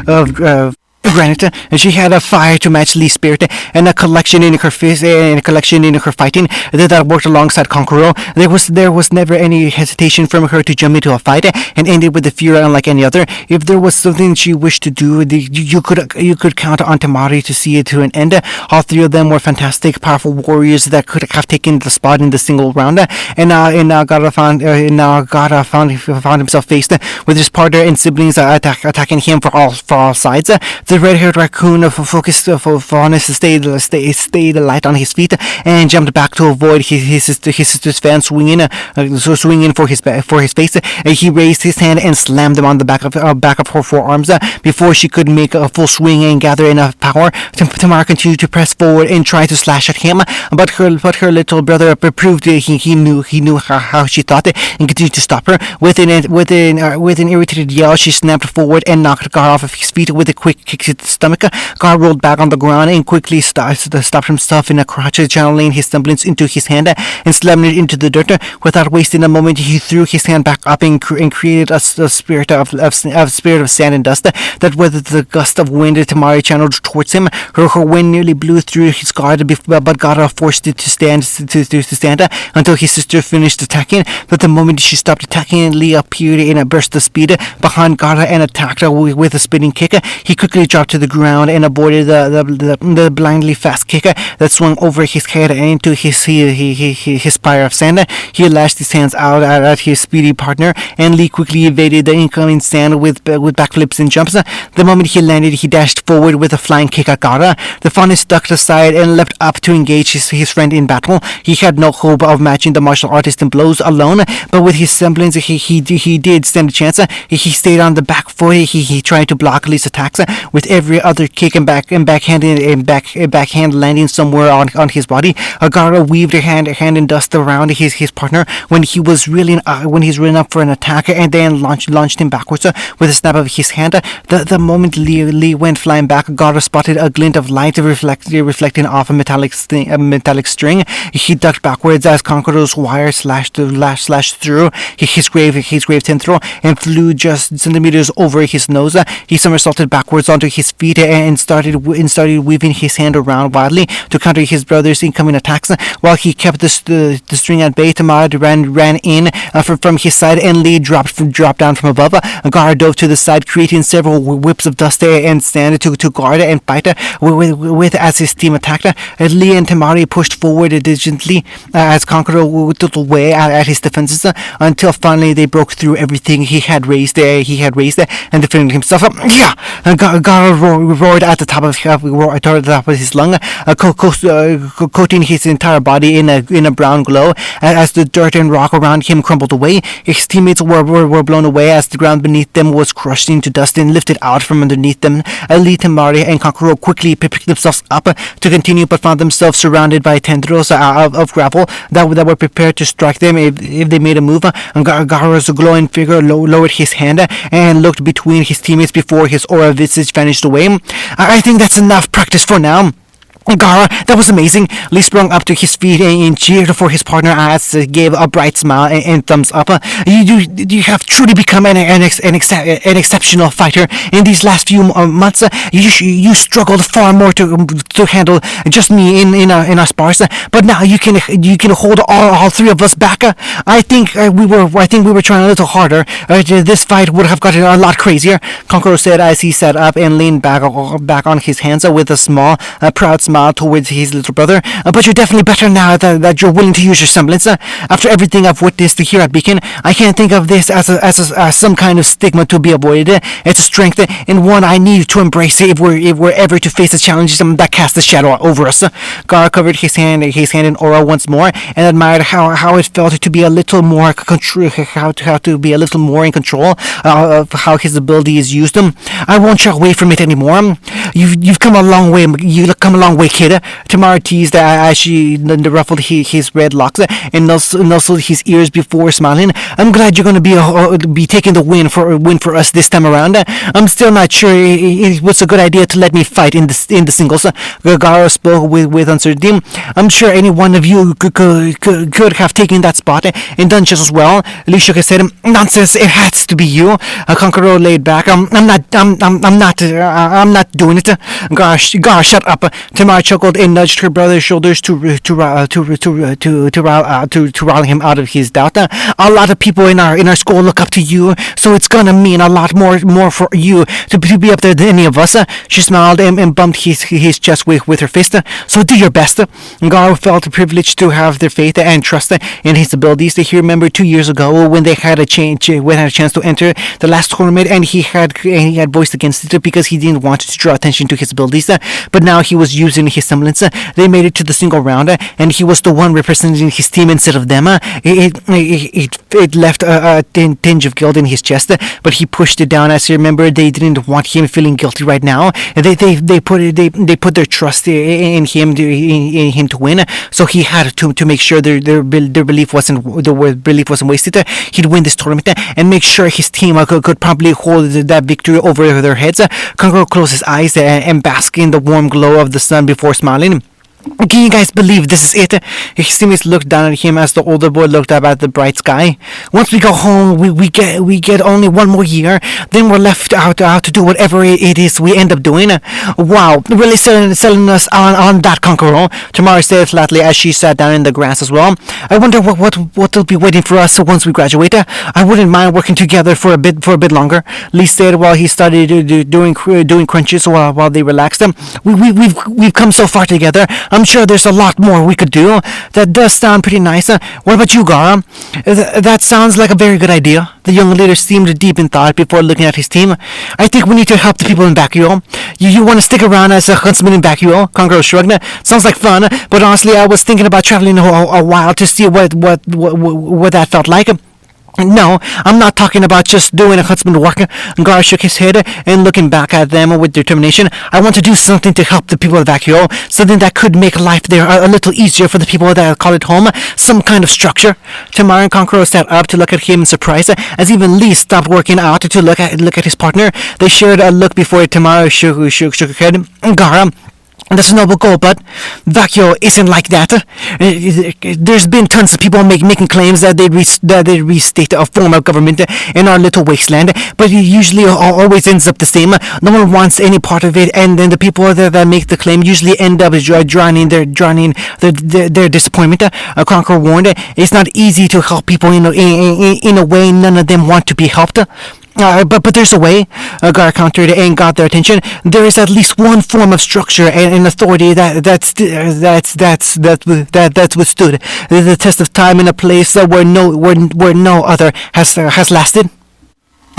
of granite. She had a fire to match Lee's spirit and a collection in her fist and a collection in her fighting that worked alongside Conqueror. There was never any hesitation from her to jump into a fight and ended with the fear unlike any other. If there was something she wished to do, you could count on Tamari to see it to an end. All three of them were fantastic, powerful warriors that could have taken the spot in the single round. And now Gara found himself faced with his partner and siblings attacking him for all sides. The red-haired raccoon focused stayed light on his feet and jumped back to avoid his sister's fan swinging for his face. He raised his hand and slammed them on the back of her forearms before she could make a full swing and gather enough power. Tamara continued to press forward and try to slash at him, but her little brother proved he knew how she thought and continued to stop her. With an irritated yell, she snapped forward and knocked Gar off of his feet with a quick kick to the stomach. Gar rolled back on the ground and quickly stopped himself in a crouch, channeling his semblance into his hand and slamming it into the dirt. Without wasting a moment, he threw his hand back up and created a spirit of sand and dust that with the gust of wind Tamari channeled towards him. Her wind nearly blew through his guard, but Gara forced it to stand until his sister finished attacking. But the moment she stopped attacking, Lee appeared in a burst of speed behind Gara and attacked her with a spinning kick. He quickly dropped to the ground and avoided the blindly fast kick that swung over his head and into his pyre of sand. He lashed his hands out at his speedy partner, and Lee quickly evaded the incoming sand with backflips and jumps. The moment he landed, he dashed forward with a flying kick at Gara. The Faunus ducked aside and leapt up to engage his friend in battle. He had no hope of matching the martial artist in blows alone, but with his semblance, he did stand a chance. He stayed on the back foot. He tried to block Lee's attacks with every other kick and backhand landing somewhere on his body. Gara weaved a hand in dust around his partner when he's reeling up for an attack, and then launched him backwards with a snap of his hand. The moment Lee went flying back, Gara spotted a glint of light reflecting off a metallic string. He ducked backwards as Conqueror's wire slashed through his grave tendril and flew just centimeters over his nose. He somersaulted backwards onto his feet and started weaving his hand around wildly to counter his brother's incoming attacks. While he kept the string at bay, Tamara ran in from his side, and Lee dropped down from above. Gara dove to the side, creating several whips of dust and sand to guard and fight with as his team attacked. Lee and Tamari pushed forward diligently as Conqueror whittled away at his defenses until finally they broke through everything he had raised and defended himself. Yeah! Gara roared at the top of his lung, coating his entire body in a brown glow as the dirt and rock around him crumbled away. His teammates were blown away as the ground beneath them was crushed into dust and lifted out from underneath them. Lee, Tamari, and Conqueror quickly picked themselves up to continue, but found themselves surrounded by tendrils of gravel that were prepared to strike them if they made a move. Gara's glowing figure lowered his hand and looked between his teammates before his aura visage vanished away. I think that's enough practice for now. Gara, that was amazing. Lee sprung up to his feet and cheered for his partner as gave a bright smile and thumbs up. You have truly become an exceptional fighter in these last few months. You struggled far more to handle just me in our spars, but now you can hold all three of us back. I think we were trying a little harder. This fight would have gotten a lot crazier, Conqueror said as he sat up and leaned back on his hands with a small, proud smile smile towards his little brother. But you're definitely better now that you're willing to use your semblance. After everything I've witnessed here at Beacon, I can't think of this as some kind of stigma to be avoided. It's a strength and one I need to embrace if we're ever to face the challenges that cast a shadow over us. Gar covered his hand in aura once more and admired how it felt to be a little more in control of how his ability is used. I won't shy away from it anymore. You've come a long way. You've come a long way, kid. Tamara teased as she ruffled his red locks and nuzzled his ears before smiling. I'm glad you're going to be taking the win for us this time around. I'm still not sure it was a good idea to let me fight in the singles. Gar spoke with uncertainty. I'm sure any one of you could have taken that spot and done just as well. Lee shook his head. Nonsense! It has to be you. Kankuro laid back. I'm not doing it. Gar, shut up. Tamara chuckled and nudged her brother's shoulders to rile him out of his doubt. A lot of people in our school look up to you, so it's gonna mean a lot more for you to be up there than any of us. She smiled and bumped his chest with her fist. So do your best. Gar felt privileged to have their faith and trust in his abilities. He remembered 2 years ago when they had a chance to enter the last tournament, and he had voiced against it because he didn't want to draw attention to his abilities. But now he was using his semblance. They made it to the single round, and he was the one representing his team instead of them. It left a tinge of guilt in his chest, but he pushed it down as he remembered they didn't want him feeling guilty right now. They put their trust in him to win, so he had to make sure their belief wasn't wasted. He'd win this tournament and make sure his team could probably hold that victory over their heads. Kangro closed his eyes and bask in the warm glow of the sun before smiling. Can you guys believe this is it? His teammates looked down at him as the older boy looked up at the bright sky. Once we go home, we get only one more year. Then we're left out to do whatever it is we end up doing. Wow, really selling us on that Conqueror. Tamara said flatly as she sat down in the grass as well. I wonder what will be waiting for us once we graduate. I wouldn't mind working together for a bit longer. Lee said while he started doing crunches while they relaxed. We've come so far together. I'm sure there's a lot more we could do. That does sound pretty nice. What about you, Gara? That sounds like a very good idea. The young leader seemed deep in thought before looking at his team. I think we need to help the people in Bakuyo. You want to stick around as a huntsman in Bakuyo? Kangro shrugged. Sounds like fun, but honestly, I was thinking about traveling a while to see what that felt like. No, I'm not talking about just doing a huntsman work. Gar shook his head and looking back at them with determination. I want to do something to help the people of Bakuyo, something that could make life there a little easier for the people that call it home, some kind of structure. Tamara and Kankuro sat up to look at him in surprise, as even Lee stopped working out to look at his partner. They shared a look before Tamara shook her head. Gara, that's a noble goal, but Bakuyo isn't like that. There's been tons of people making claims that they'd restate a form of government in our little wasteland, but it usually always ends up the same. No one wants any part of it, and then the people that make the claim usually end up drowning their disappointment. Conqueror warned, it's not easy to help people in a way none of them want to be helped. But there's a way, Gar countered and got their attention. There is at least one form of structure and authority that's withstood the test of time in a place where no other has lasted.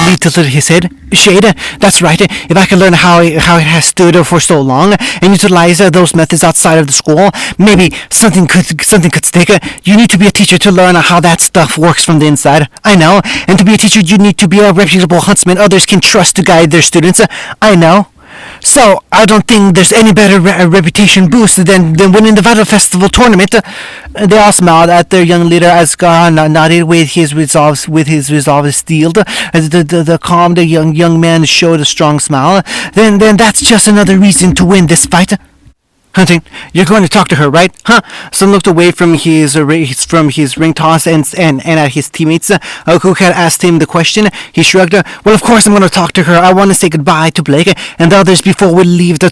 Lee tilted his head. Shade, that's right. If I could learn how it has stood for so long and utilize those methods outside of the school, maybe something could stick. You need to be a teacher to learn how that stuff works from the inside. I know. And to be a teacher, you need to be a reputable huntsman others can trust to guide their students. I know. So, I don't think there's any better reputation boost than winning the Battle Festival tournament. They all smiled at their young leader as Gar nodded with his resolve steeled. The calm young man showed a strong smile. Then that's just another reason to win this fight. Hunting, you're going to talk to her, right? Huh? Sun looked away from his ring toss and at his teammates who had asked him the question. He shrugged. Well, of course I'm going to talk to her. I want to say goodbye to Blake and the others before we leave the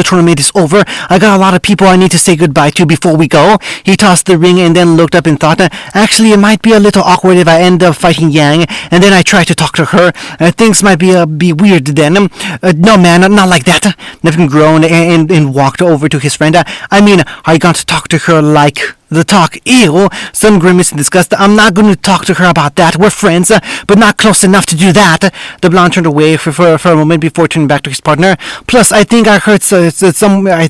tournament is over. I got a lot of people I need to say goodbye to before we go. He tossed the ring and then looked up and thought, actually, it might be a little awkward if I end up fighting Yang and then I try to talk to her. Things might be weird then. No, man, not like that. Nevin groaned and walked over to his friend. I mean, are you going to talk to her like the talk? Ew. Sun grimaced in disgust. I'm not going to talk to her about that. We're friends, but not close enough to do that. The blonde turned away for a moment before turning back to his partner. Plus, I think I heard somewhere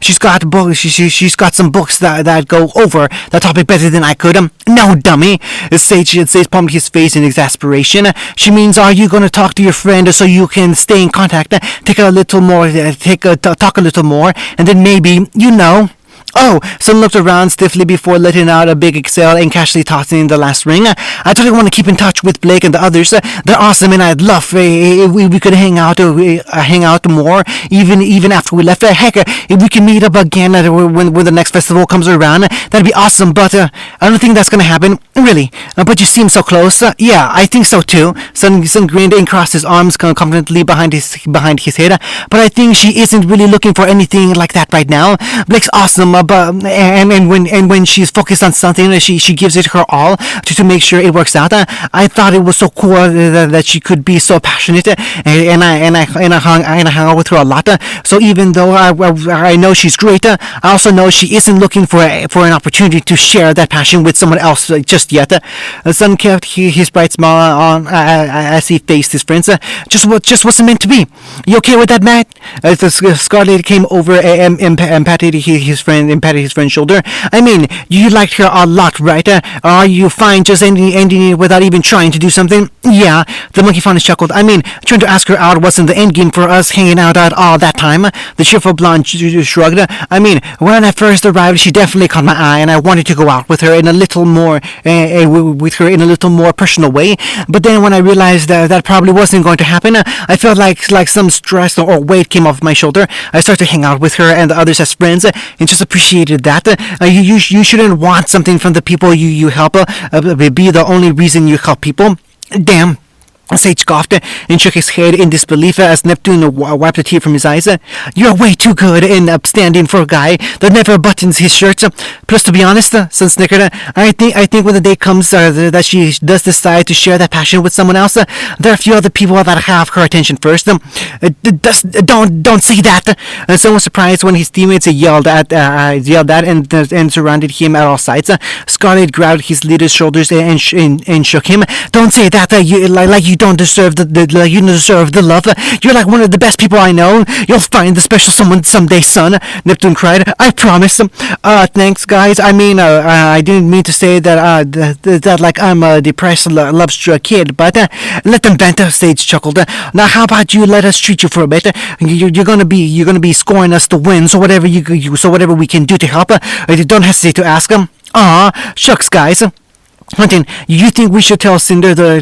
she's got some books that go over the topic better than I could. No, dummy. Sage palmed his face in exasperation. She means, are you going to talk to your friend so you can stay in contact, talk a little more, and then maybe, Oh, Sun looked around stiffly before letting out a big exhale and casually tossing in the last ring. I totally want to keep in touch with Blake and the others. They're awesome, and I'd love if we could hang out more, even after we left. Heck, if we can meet up again when the next festival comes around, that'd be awesome. But I don't think that's gonna happen, really. But you seem so close. Yeah, I think so too. Sun grinned and crossed his arms confidently behind his head. But I think she isn't really looking for anything like that right now. Blake's awesome. But when she's focused on something, she gives it her all to make sure it works out. I thought it was so cool that she could be so passionate, and I hung out with her a lot. So even though I know she's great, I also know she isn't looking for an opportunity to share that passion with someone else just yet. Sun kept his bright smile on as he faced his friends. Just wasn't meant to be. You okay with that, Matt? Scarlett came over and patted his friend's shoulder. I mean, you liked her a lot, right? Are you fine just ending it without even trying to do something? Yeah, the monkey finally chuckled. I mean, trying to ask her out wasn't the end game for us hanging out at all that time. The cheerful blonde shrugged. I mean, when I first arrived, she definitely caught my eye, and I wanted to go out with her in a little more personal way. But then when I realized that probably wasn't going to happen, I felt like some stress or weight came off my shoulder. I started to hang out with her and the others as friends, and just appreciated that. You shouldn't want something from the people you help be the only reason you help people. Damn. Sage scoffed and shook his head in disbelief as Neptune wiped a tear from his eyes. You're way too good and upstanding for a guy that never buttons his shirts. Plus, to be honest, Sun snickered, I think when the day comes that she does decide to share that passion with someone else, there are a few other people that have her attention first. Don't say that. Sun was surprised when his teammates yelled at and surrounded him at all sides. Scarlett grabbed his leader's shoulders and shook him. Don't say that. You don't deserve the love. You're like one of the best people I know. You'll find the special someone someday, son. Neptune cried. I promise. Thanks, guys. I mean, I didn't mean to say that like I'm a depressed, love-struck kid, but let them vent. Sage chuckled. Now, how about you let us treat you for a bit? You're gonna be scoring us the win. So whatever we can do to help, don't hesitate to ask them. Aw, shucks, guys. Hunting, you think we should tell Cinder those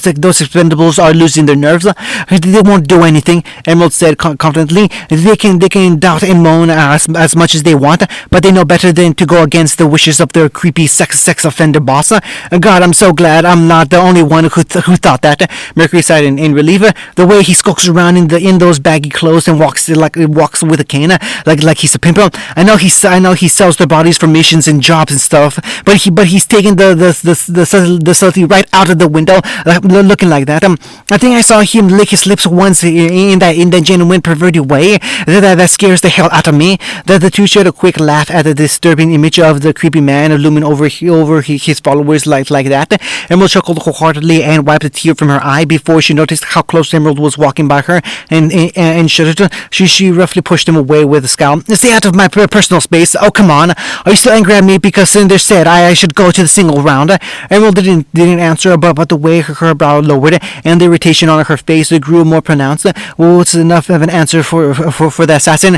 expendables are losing their nerves? They won't do anything, Emerald said confidently. They can doubt and moan as much as they want, but they know better than to go against the wishes of their creepy sex offender boss. God, I'm so glad I'm not the only one who thought that. Mercury sighed in relief. The way he skulks around in those baggy clothes and walks with a cane, like he's a pimp. I know he sells their bodies for missions and jobs and stuff, but he's taking the subtlety right out of the window, looking like that. I think I saw him lick his lips once in that genuine perverted way that scares the hell out of me. The two shared a quick laugh at the disturbing image of the creepy man looming over his followers like that. Emerald chuckled wholeheartedly and wiped a tear from her eye before she noticed how close Emerald was walking by her and shuddered. She roughly pushed him away with a scowl. Stay out of my personal space. Oh, come on. Are you still angry at me because Cinder said I should go to the single round? Emerald didn't answer, but the way her brow lowered and the irritation on her face grew more pronounced was enough of an answer for the assassin.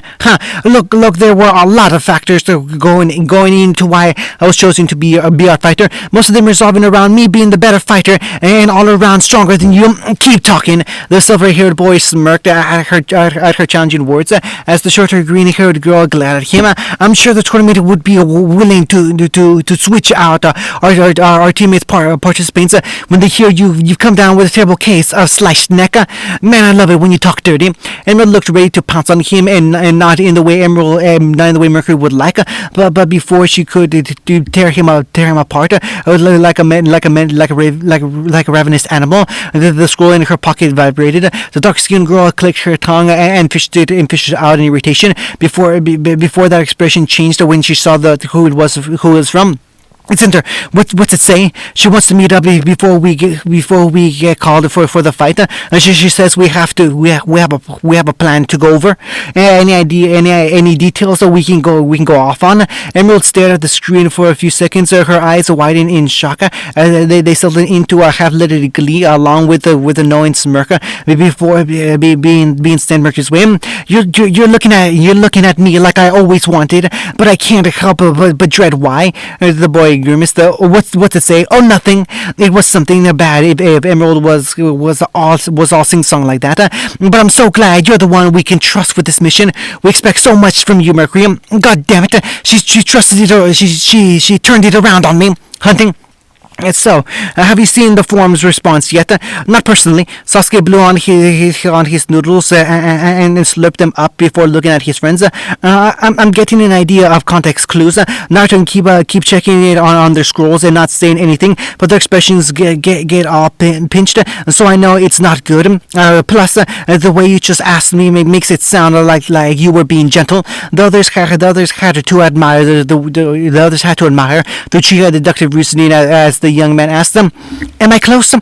Look, there were a lot of factors going into why I was chosen to be a fighter. Most of them resolving around me being the better fighter and all around stronger than you. Keep talking. The silver-haired boy smirked at her challenging words as the shorter green-haired girl glared at him. I'm sure the tournament would be willing to switch out our teammates participants when they hear you've come down with a terrible case of sliced neck. Man, I love it when you talk dirty. Emerald looked ready to pounce on him, and not in the way not in the way Mercury would like. But before she could tear him apart, like a ravenous animal, the scroll in her pocket vibrated. The dark-skinned girl clicked her tongue and fished it out in irritation. Before that expression changed when she saw who it was from. It's in her. What's it say? She wants to meet up before we get called for the fight. She says we have a plan to go over. Any details that we can go off on? Emerald stared at the screen for a few seconds. Her eyes widened in shock. They settled into a half-littered glee along with a knowing smirk before being Stan Mercury's way. You're looking at me like I always wanted, but I can't help but dread why. The boy grimaced. What's it say? Oh, nothing. It was something bad if Emerald was all sing-song like that. But I'm so glad you're the one we can trust with this mission. We expect so much from you, Mercury. God damn it. She trusted it. She turned it around on me. Hunting. So, have you seen the forum's response yet? Not personally. Sasuke blew on his noodles and slurped them up before looking at his friends. I'm getting an idea of context clues. Naruto and keep checking it on their scrolls and not saying anything, but their expressions get all pinched, so I know it's not good. Plus, the way you just asked me makes it sound like you were being gentle. The others had to admire the Chica deductive reasoning as the young man asked them. Am I close?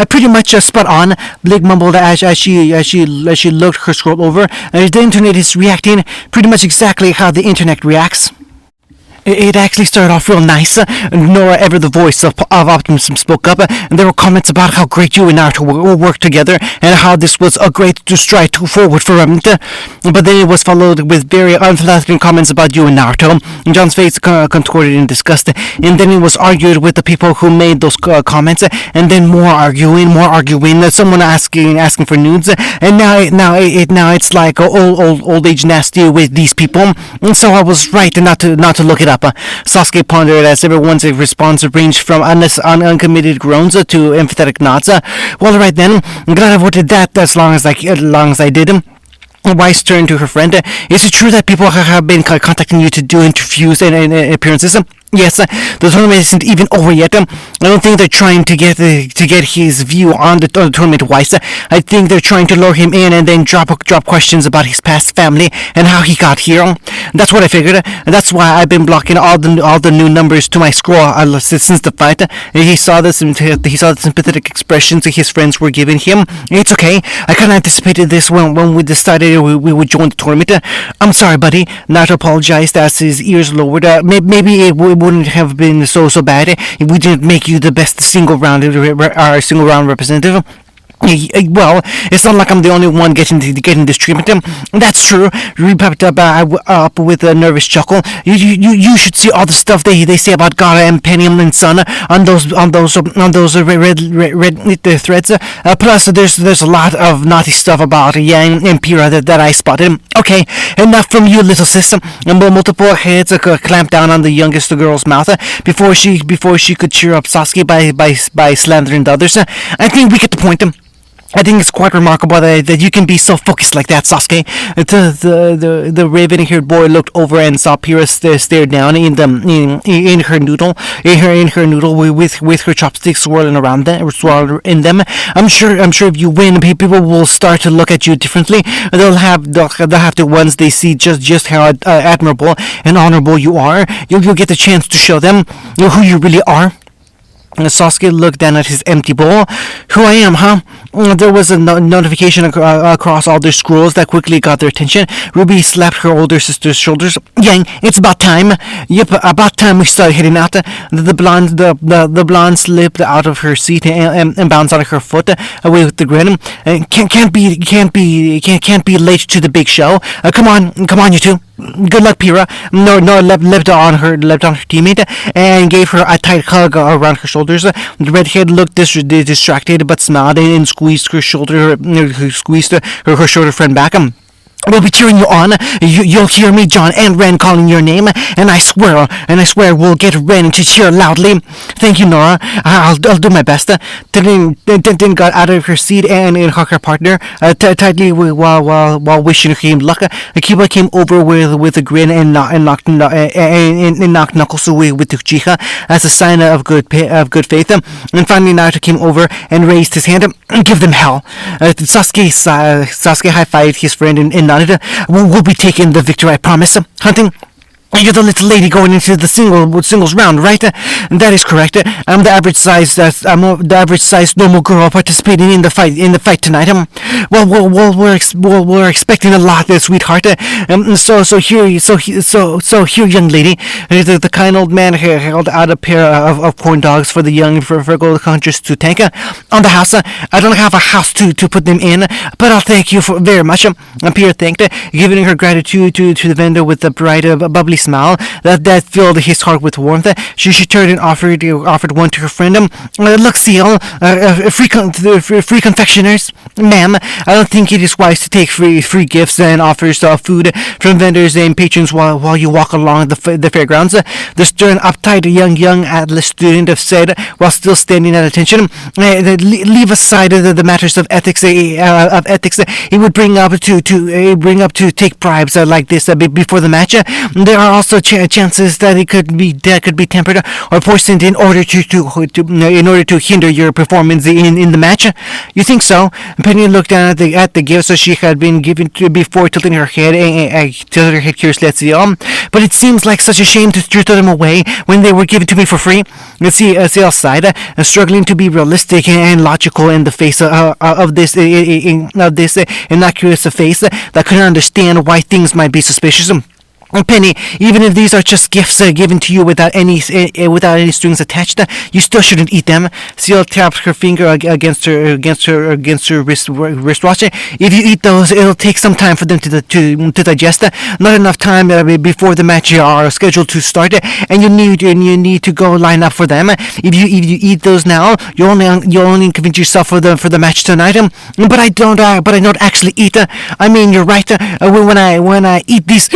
Pretty much spot on, Blake mumbled as she looked her scroll over. The internet is reacting pretty much exactly how the internet reacts. It actually started off real nice. Nora, ever the voice of optimism, spoke up, and there were comments about how great you and Naruto will work together, and how this was a great stride forward for Remington. But then it was followed with very unflattering comments about you and Naruto. John's face contorted in disgust, and then it was argued with the people who made those comments, and then more arguing. Someone asking for nudes, and now it's like old age nasty with these people. And so I was right not to look it up. Sasuke pondered as everyone's response ranged from uncommitted groans to emphatic nods. Well, right then, I'm glad I avoided that as long as I did. Weiss turned to her friend. Is it true that people have been contacting you to do interviews and appearances? Yes, the tournament isn't even over yet. I don't think they're trying to get his view on the tournament, Weiss. I think they're trying to lure him in and then drop questions about his past family and how he got here. That's what I figured. That's why I've been blocking all the new numbers to my scroll since the fight. He saw the sympathetic expressions his friends were giving him. It's okay. I kind of anticipated this when we decided we would join the tournament. I'm sorry, buddy. Naruto apologized as his ears lowered. Maybe it wouldn't have been so bad if we didn't make you the best single round representative. Well, it's not like I'm the only one getting this treatment. That's true. Reed popped up with a nervous chuckle. You should see all the stuff they say about Gaara and Penny and Sun on those red threads. Plus, there's a lot of naughty stuff about Yang and Pyrrha that I spotted. Okay, enough from you, little sis. Multiple heads clamped down on the youngest girl's mouth before she could cheer up Sasuke by slandering the others. I think we get the point. I think it's quite remarkable that you can be so focused like that, Sasuke. The raven-haired boy looked over and saw Pyrrha stare down in her noodle with her chopsticks swirling in them. I'm sure if you win, people will start to look at you differently. They'll have to once they see just how admirable and honorable you are. You'll get the chance to show them who you really are. Sasuke looked down at his empty bowl. Who I am, huh? There was a notification across all their scrolls that quickly got their attention. Ruby slapped her older sister's shoulders. Yang, it's about time. Yep, about time we started heading out. The blonde slipped out of her seat and bounced on her foot away with the grin. Can't be late to the big show. Come on, you two. Good luck, Pyrrha. No, leapt on her teammate and gave her a tight hug around her shoulders. The redhead looked distracted but smiled and squeezed her shoulder friend back. We'll be cheering you on. You'll hear me, John, and Ren calling your name, and I swear we'll get Ren to cheer loudly. Thank you, Nora. I'll do my best. Tintin got out of her seat and hugged her partner tightly while wishing him luck. Akiba came over with a grin and knocked knuckles away with Uchiha as a sign of good faith. And finally, Naruto came over and raised his hand. Give them hell. Sasuke high-fived his friend and nodded. We'll be taking the victory, I promise. Hunting, you're the little lady going into the singles round, right? That is correct. I'm the average size normal girl participating in the fight tonight. We're expecting a lot, sweetheart. So here, young lady. The kind old man held out a pair of corn dogs for the young Virgo hunters to take. On the house, I don't have a house to put them in, but I'll thank you very much. Pierre thanked, giving her gratitude to the vendor with a bright, bubbly smile that filled his heart with warmth. She turned and offered one to her friend. Look, Seal, free confectioners, ma'am. I don't think it is wise to take free gifts and offers of food from vendors and patrons while you walk along the fairgrounds. The stern, uptight young Atlas student said while still standing at attention. Leave aside the matters of ethics. It would bring up to take bribes like this before the match. There are also chances that it could be tempered or poisoned in order to hinder your performance in the match. You think so? Penny looked down at the gifts she had been given before, tilting her head curiously at Seal. But it seems like such a shame to throw them away when they were given to me for free. Seal sighed, struggling to be realistic and logical in the face of this innocuous face that couldn't understand why things might be suspicious. Penny, even if these are just gifts given to you without any strings attached, you still shouldn't eat them. Seal tapped her finger against her wristwatch. If you eat those, it'll take some time for them to digest. Not enough time before the match are scheduled to start, and you need to go line up for them. If you eat those now, you only convince yourself for the match tonight. But I don't actually eat. I mean, you're right. When I eat these,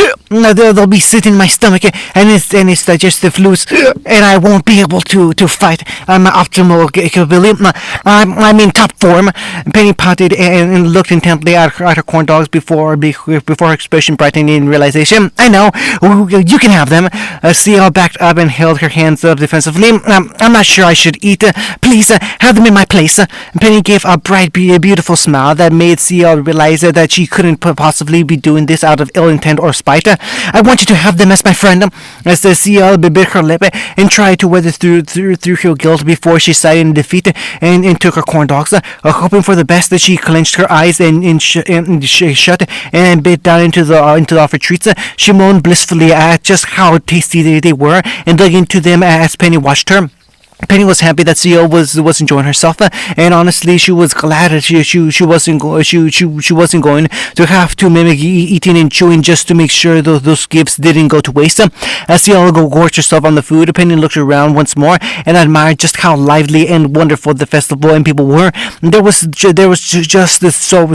they'll be sitting in my stomach and its digestive fluids, and I won't be able to fight my optimal capability. I'm in top form. Penny pouted and looked intently at her corn dogs before her expression brightening in realization. I know, you can have them. Seal backed up and held her hands up defensively. I'm not sure I should eat. Please, have them in my place. Penny gave a bright, beautiful smile that made Seal realize that she couldn't possibly be doing this out of ill intent or spite. I want you to have them as my friend. As the Seal bit her lip and tried to weather through her guilt before she sighed in defeat and took her corn dogs. Hoping for the best, that she clenched her eyes and shut and bit down into the offered treats. She moaned blissfully at just how tasty they were and dug into them as Penny watched her. Penny was happy that Seal was enjoying herself, and honestly, she was glad that she wasn't going to have to mimic eating and chewing just to make sure those gifts didn't go to waste. As Seal gorged herself on the food, Penny looked around once more and admired just how lively and wonderful the festival and people were. There was just so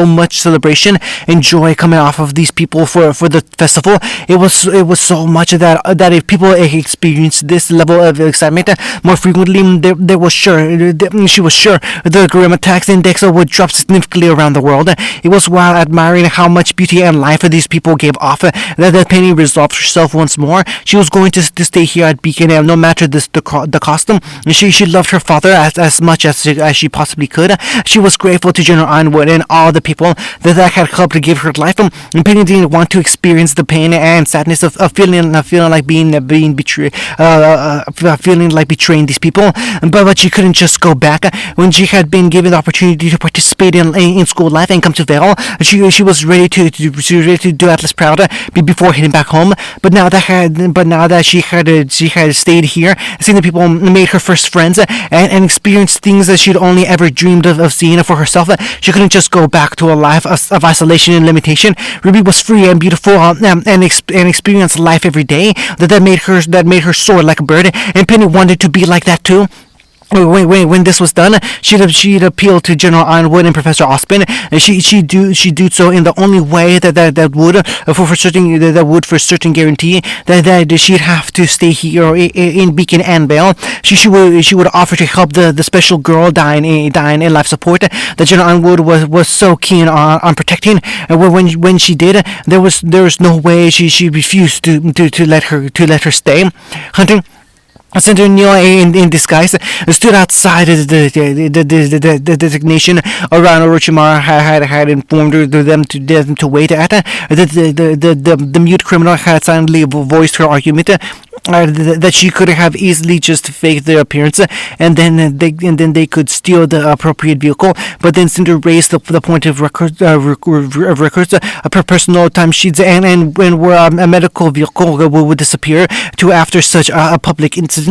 much celebration and joy coming off of these people for the festival. It was so much that if people experienced this level of excitement more frequently, she was sure the Grim Attacks Index would drop significantly around the world. It was while admiring how much beauty and life these people gave off that Penny resolved herself once more. She was going to stay here at Beacon, no matter the costume. She loved her father as much as she possibly could. She was grateful to General Ironwood and all the people that had helped to give her life. And Penny didn't want to experience the pain and sadness of feeling like being betrayed. Feeling like betraying these people, but she couldn't just go back. When she had been given the opportunity to participate in school life and come to Vale, she was ready to do Atlas proud before heading back home. But now that she had stayed here, seeing the people made her first friends and experienced things that she'd only ever dreamed of seeing for herself, she couldn't just go back to a life of isolation and limitation. Ruby was free and beautiful and experienced life every day that made her soar like a bird, and Penny wanted to be like that too. when this was done, she'd appeal to General Ironwood and Professor Ospin, and she'd do so in the only way that would for certain guarantee that she'd have to stay here in Beacon and Vale. She would offer to help the special girl dying in life support that General Ironwood was so keen on protecting. And when she did, there was no way she refused to let her stay. Hunter. Senator Neil, in disguise, stood outside the designation around Orochimaru had informed them to wait at. The mute criminal had silently voiced her argument that she could have easily just faked their appearance and then they could steal the appropriate vehicle. But then Cinder raised the point of records, per personal timesheets, and where a medical vehicle would disappear to after such a public incident.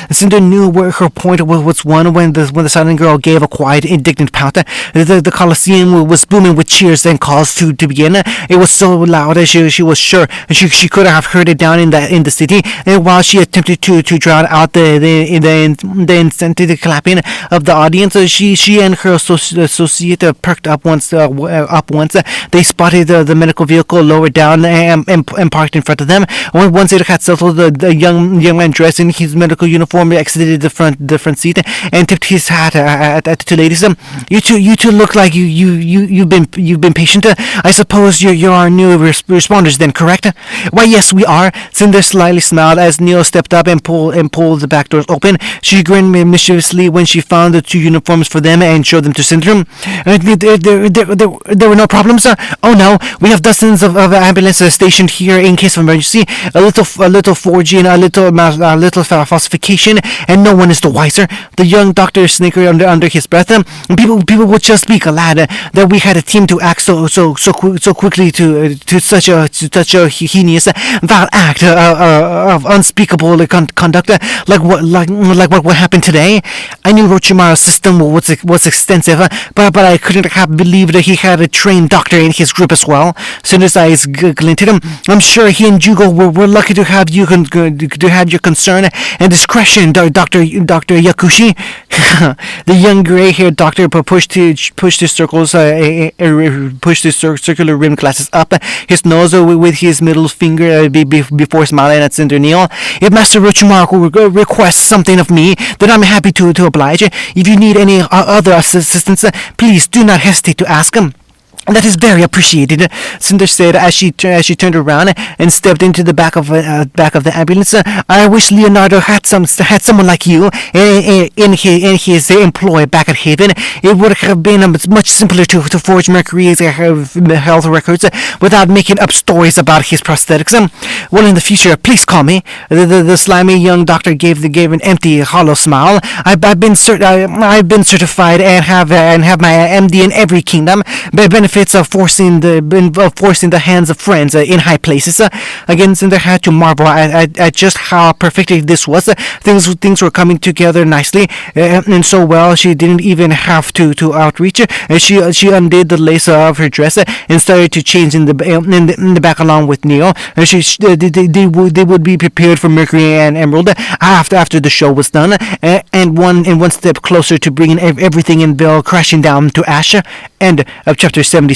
Cinder knew where her point was won when the silent girl gave a quiet, indignant pout. The Coliseum was booming with cheers and calls to begin. It was so loud that she was sure she could have heard it down in the city. And while she attempted to drown out the incentive clapping of the audience, she and her associate perked up once. They spotted the medical vehicle lower down and parked in front of them. Once it had settled, the young man dressed in his medical uniform exited the front seat and tipped his hat at the two ladies. You two look like you've been patient. I suppose you're our new responders then, correct? Why, yes, we are. Cinder slightly smiled as Neil stepped up and pulled the back doors open. She grinned mischievously when she found the two uniforms for them and showed them to Cinder. There were no problems. Oh no, we have dozens of ambulances stationed here in case of emergency. A little forging, a little falsification, and no one is the wiser. The young doctor snickered under his breath. People would just be glad that we had a team to act so quickly to such a heinous, vile act of unspeakable conduct, like what happened today. I knew Orochimaru's system was extensive, but I couldn't have believed that he had a trained doctor in his group as well. Cinder's eyes glinted. I'm sure he and Jugo were lucky to have your concern and discretion, Dr. Yakushi. The young gray-haired doctor pushed his circular rim glasses up his nose with his middle finger before smiling at Cinder Neil. If Master Orochimaru requests something of me, then I'm happy to oblige. If you need any other assistance, please do not hesitate to ask him. That is very appreciated, Cinder said as she turned around and stepped into the back of the ambulance. I wish Leonardo had someone like you in his employ back at Haven. It would have been much simpler to forge Mercury's health records without making up stories about his prosthetics. Well, in the future, please call me. The slimy young doctor gave an empty, hollow smile. I've been certified and have my MD in every kingdom. Benefits of forcing the hands of friends in high places. Again, Cinder had to marvel at just how perfect this was. Things were coming together nicely and so well she didn't even have to outreach. She undid the lace of her dress and started to change in the back along with Neil. They would be prepared for Mercury and Emerald after the show was done, and one step closer to bringing everything in Vale crashing down to ash. End of chapter 77.